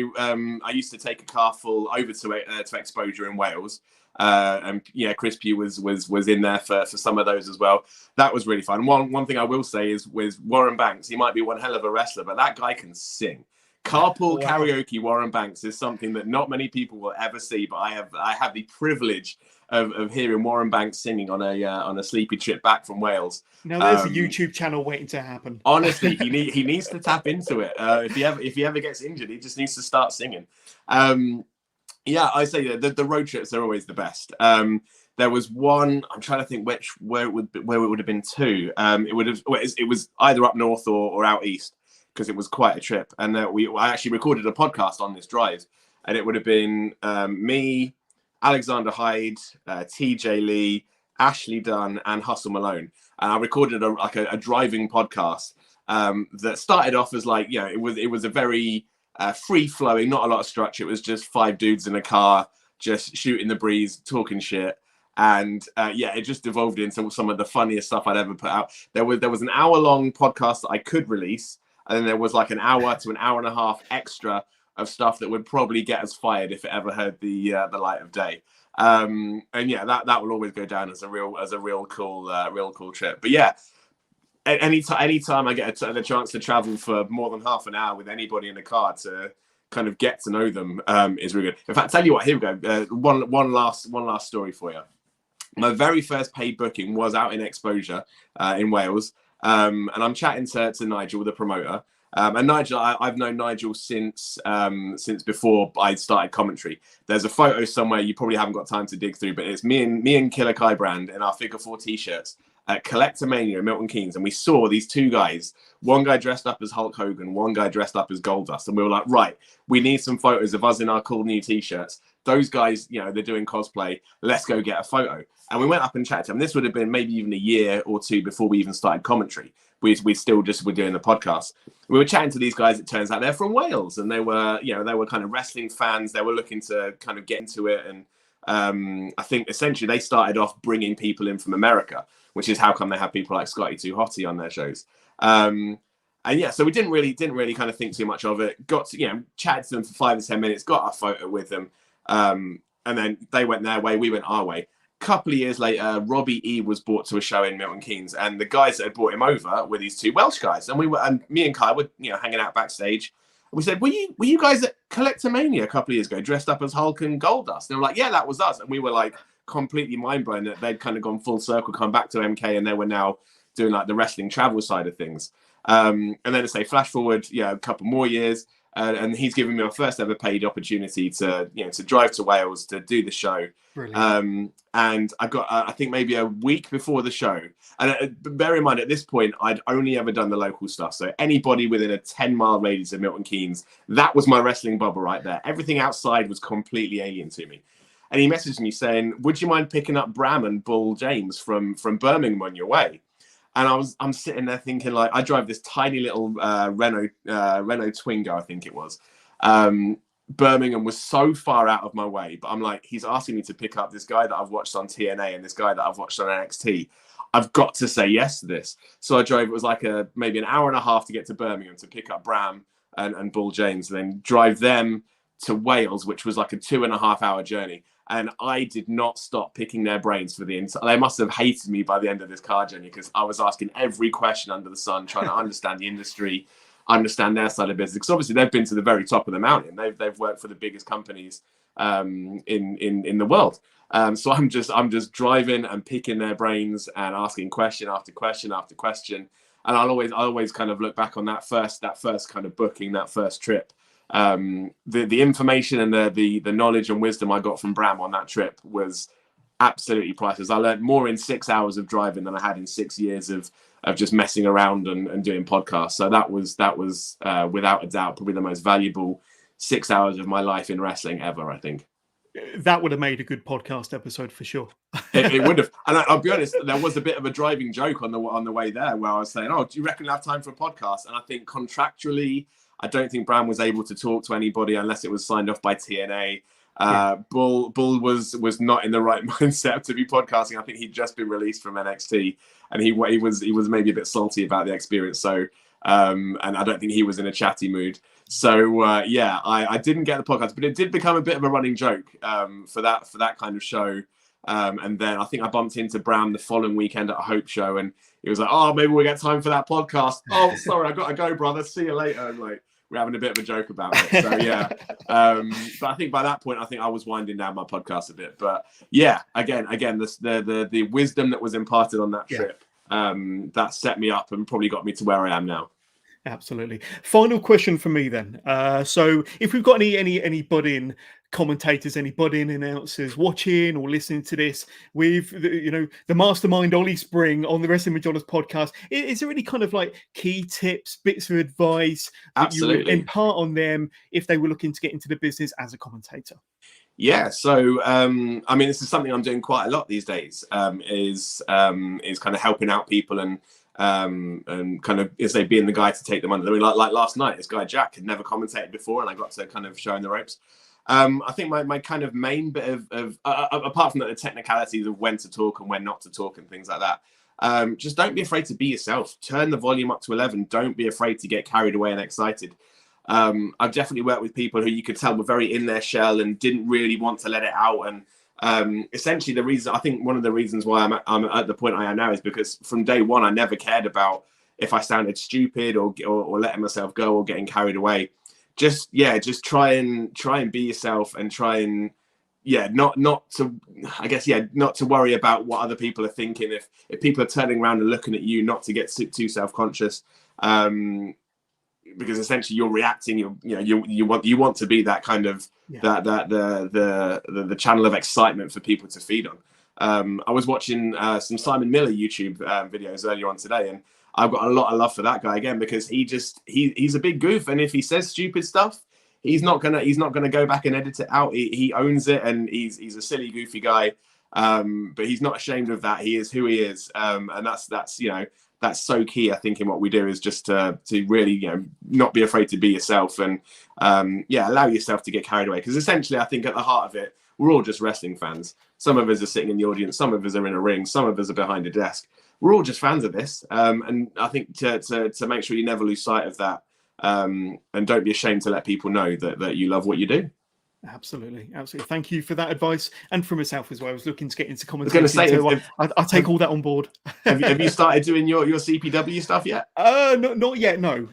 I used to take a car full over to Exposure in Wales, And yeah, Chris Pugh was in there for some of those as well. That was really fun. One thing I will say is with Warren Banks, he might be one hell of a wrestler, but that guy can sing. Carpool karaoke Warren Banks is something that not many people will ever see, but I have the privilege of hearing Warren Banks singing on a sleepy trip back from Wales. Now there's a YouTube channel waiting to happen. Honestly, he needs to tap into it. If he ever gets injured, he just needs to start singing. Yeah, I say the road trips are always the best. There was one, I'm trying to think where it would have been two. It was either up north or out east, because it was quite a trip. And I actually recorded a podcast on this drive, and it would have been me, Alexander Hyde, TJ Lee, Ashley Dunn, and Hustle Malone. And I recorded a driving podcast that started off as like, it was a very free flowing, not a lot of structure. It was just 5 dudes in a car, just shooting the breeze, talking shit. And it just evolved into some of the funniest stuff I'd ever put out. There was an hour-long podcast that I could release, and then there was like an hour to an hour and a half extra of stuff that would probably get us fired if it ever heard the light of day. And yeah, that will always go down as a real cool trip. But yeah, anytime I get the chance to travel for more than half an hour with anybody in the car to kind of get to know them is really good. In fact, tell you what, here we go. One last story for you. My very first paid booking was out in Exposure in Wales, and I'm chatting to Nigel, the promoter. And Nigel, I've known Nigel since before I started commentary. There's a photo somewhere you probably haven't got time to dig through, but it's me and Killer Kai Brand in our Figure 4 t-shirts at Collectomania in Milton Keynes, and we saw these two guys. One guy dressed up as Hulk Hogan, one guy dressed up as Goldust, and we were like, right, we need some photos of us in our cool new t-shirts. Those guys, they're doing cosplay. Let's go get a photo. And we went up and chatted to them. This would have been maybe even a year or two before we even started commentary. We still just were doing the podcast. We were chatting to these guys. It turns out they're from Wales, and they were kind of wrestling fans. They were looking to kind of get into it, and I think essentially they started off bringing people in from America, which is how come they have people like Scotty 2 Hotty on their shows. And yeah, so we didn't really kind of think too much of it. Got to chatted to them for 5 or 10 minutes, got a photo with them, and then they went their way, we went our way. Couple of years later, Robbie E was brought to a show in Milton Keynes, and the guys that had brought him over were these two Welsh guys, and me and Kai were hanging out backstage. And we said, were you guys at Collectomania a couple of years ago, dressed up as Hulk and Goldust? They were like, yeah, that was us. And we were like completely mind blown that they'd kind of gone full circle, come back to MK, and they were now doing like the wrestling travel side of things. And then to say flash forward, a couple more years. And he's given me my first ever paid opportunity to drive to Wales to do the show. And I got, I think maybe a week before the show. And bear in mind, at this point, I'd only ever done the local stuff. So anybody within a 10-mile radius of Milton Keynes, that was my wrestling bubble right there. Everything outside was completely alien to me. And he messaged me saying, would you mind picking up Bram and Bull James from Birmingham on your way? And I'm sitting there thinking, like, I drive this tiny little Renault Twingo, I think it was. Birmingham was so far out of my way, but I'm like, he's asking me to pick up this guy that I've watched on TNA and this guy that I've watched on NXT. I've got to say yes to this. So I drove, it was like maybe an hour and a half to get to Birmingham to pick up Bram and Bull James, and then drive them to Wales, which was like a 2.5 hour journey. And I did not stop picking their brains for the entire. They must have hated me by the end of this car journey, because I was asking every question under the sun, trying to understand the industry, understand their side of business. Because obviously they've been to the very top of the mountain. They've worked for the biggest companies in the world. So I'm just driving and picking their brains and asking question after question after question. And I'll always kind of look back on that first kind of booking, that first trip. The information and the knowledge and wisdom I got from Bram on that trip was absolutely priceless. I learned more in 6 hours of driving than I had in 6 years of just messing around and doing podcasts. So that was without a doubt probably the most valuable 6 hours of my life in wrestling ever, I think. That would have made a good podcast episode for sure. It would have. And I'll be honest, there was a bit of a driving joke on the way there where I was saying, oh, do you reckon I have time for a podcast? And I think contractually, I don't think Bram was able to talk to anybody unless it was signed off by TNA. Bull was not in the right mindset to be podcasting. I think he'd just been released from NXT, and he was maybe a bit salty about the experience. So, and I don't think he was in a chatty mood. So yeah, I didn't get the podcast, but it did become a bit of a running joke for that kind of show. And then I think I bumped into Bram the following weekend at a Hope show, and he was like, "Oh, maybe we get time for that podcast." "Oh, sorry, I got to go, brother. See you later." And like, we're having a bit of a joke about it. So yeah, but I think by that point, I think I was winding down my podcast a bit. But yeah, again, the wisdom that was imparted on that trip, that set me up and probably got me to where I am now. Absolutely. Final question for me then. So if we've got any budding commentators, any budding announcers watching or listening to this with the Mastermind Olie Spring on the Wrestling with Johners podcast, is there any kind of like key tips, bits of advice that you would impart on them if they were looking to get into the business as a commentator? Yeah, so I mean, this is something I'm doing quite a lot these days. Is kind of helping out people and kind of, as they being the guy to take them under. I mean, like last night, this guy Jack had never commentated before, and I got to kind of show him the ropes. I think my kind of main bit of apart from the technicalities of when to talk and when not to talk and things like that, just don't be afraid to be yourself. Turn the volume up to 11. Don't be afraid to get carried away and excited. I've definitely worked with people who you could tell were very in their shell and didn't really want to let it out. And essentially, I think one of the reasons why I'm at the point I am now is because from day one, I never cared about if I sounded stupid or letting myself go or getting carried away. Just try and be yourself and try and not to worry about what other people are thinking. If people are turning around and looking at you, not to get too self-conscious. Because essentially you're reacting, you want to be that kind of the channel of excitement for people to feed on. I was watching some Simon Miller YouTube videos earlier on today, and I've got a lot of love for that guy again because he's a big goof, and if he says stupid stuff, he's not gonna go back and edit it out. He owns it, and he's a silly, goofy guy, but he's not ashamed of that. He is who he is, and that's so key, I think, in what we do is just to really, not be afraid to be yourself and, allow yourself to get carried away. Because essentially, I think at the heart of it, we're all just wrestling fans. Some of us are sitting in the audience. Some of us are in a ring. Some of us are behind a desk. We're all just fans of this. And I think to make sure you never lose sight of that and don't be ashamed to let people know that you love what you do. Absolutely. Thank you for that advice, and for myself as well. I was looking to get into commentating. I was going to say, I take all that on board. Have you started doing your CPW stuff yet? Not yet. No.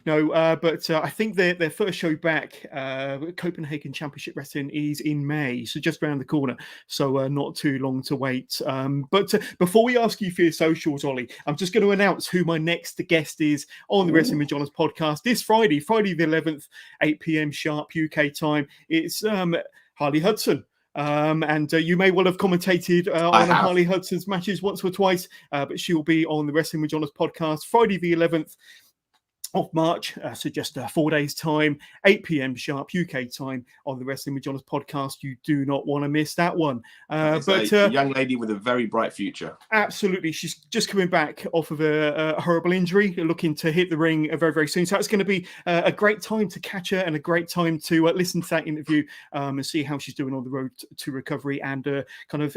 But I think their first show back, Copenhagen Championship Wrestling, is in May, so just around the corner. So not too long to wait. But before we ask you for your socials, Ollie, I'm just going to announce who my next guest is on the Wrestling with Johners podcast this Friday the 11th, 8 p.m. sharp UK time. It's Harley Hudson. And you may well have commentated on Harley Hudson's matches once or twice, but she'll be on the Wrestling with Johners podcast Friday the 11th of March, so just 4 days time, 8 p.m. sharp UK time on the Wrestling with Johners podcast. You do not want to miss that one. But a young lady with a very bright future. Absolutely. She's just coming back off of a horrible injury, looking to hit the ring very, very soon. So it's going to be a great time to catch her and a great time to listen to that interview and see how she's doing on the road to recovery and kind of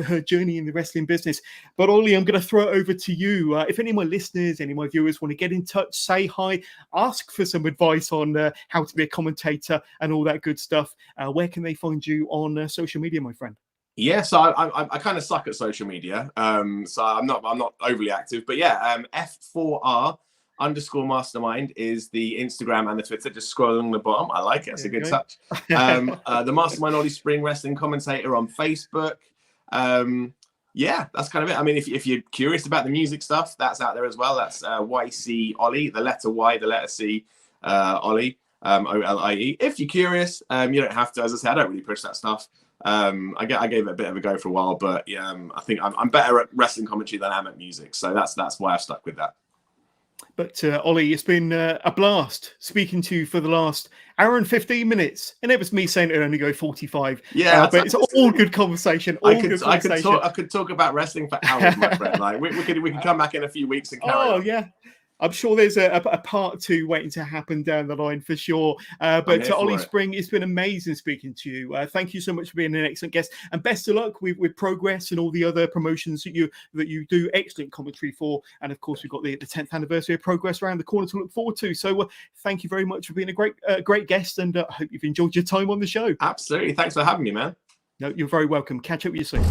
her journey in the wrestling business. But Ollie, I'm going to throw it over to you. If any of my listeners, any of my viewers want to get in touch, say hi, ask for some advice on how to be a commentator and all that good stuff, where can they find you on social media, my friend? Yeah, so I kind of suck at social media, so I'm not overly active, but yeah, F4R_Mastermind is the Instagram and the Twitter. Just scroll along the bottom. I like it. It's a good touch. The Mastermind Olie Spring Wrestling Commentator on Facebook. Yeah, that's kind of it. I mean, if you're curious about the music stuff, that's out there as well. That's YC Ollie, the letter Y, the letter C, Ollie, OLIE. If you're curious, you don't have to. As I said, I don't really push that stuff. I gave it a bit of a go for a while, but yeah, I think I'm better at wrestling commentary than I am at music. So that's why I've stuck with that. But Ollie, it's been a blast speaking to you for the last hour and 15 minutes. And it was me saying it only go 45. Yeah, but it's all good conversation. I could talk about wrestling for hours, my friend. Like we could come back in a few weeks and carry on. Yeah. I'm sure there's a part 2 waiting to happen down the line for sure. But to Olie Spring, it's been amazing speaking to you. Thank you so much for being an excellent guest, and best of luck with Progress and all the other promotions that you do excellent commentary for. And of course, we've got the 10th anniversary of Progress around the corner to look forward to. So thank you very much for being a great guest, and I hope you've enjoyed your time on the show. Absolutely. Thanks for having me, man. No, you're very welcome. Catch up with you soon.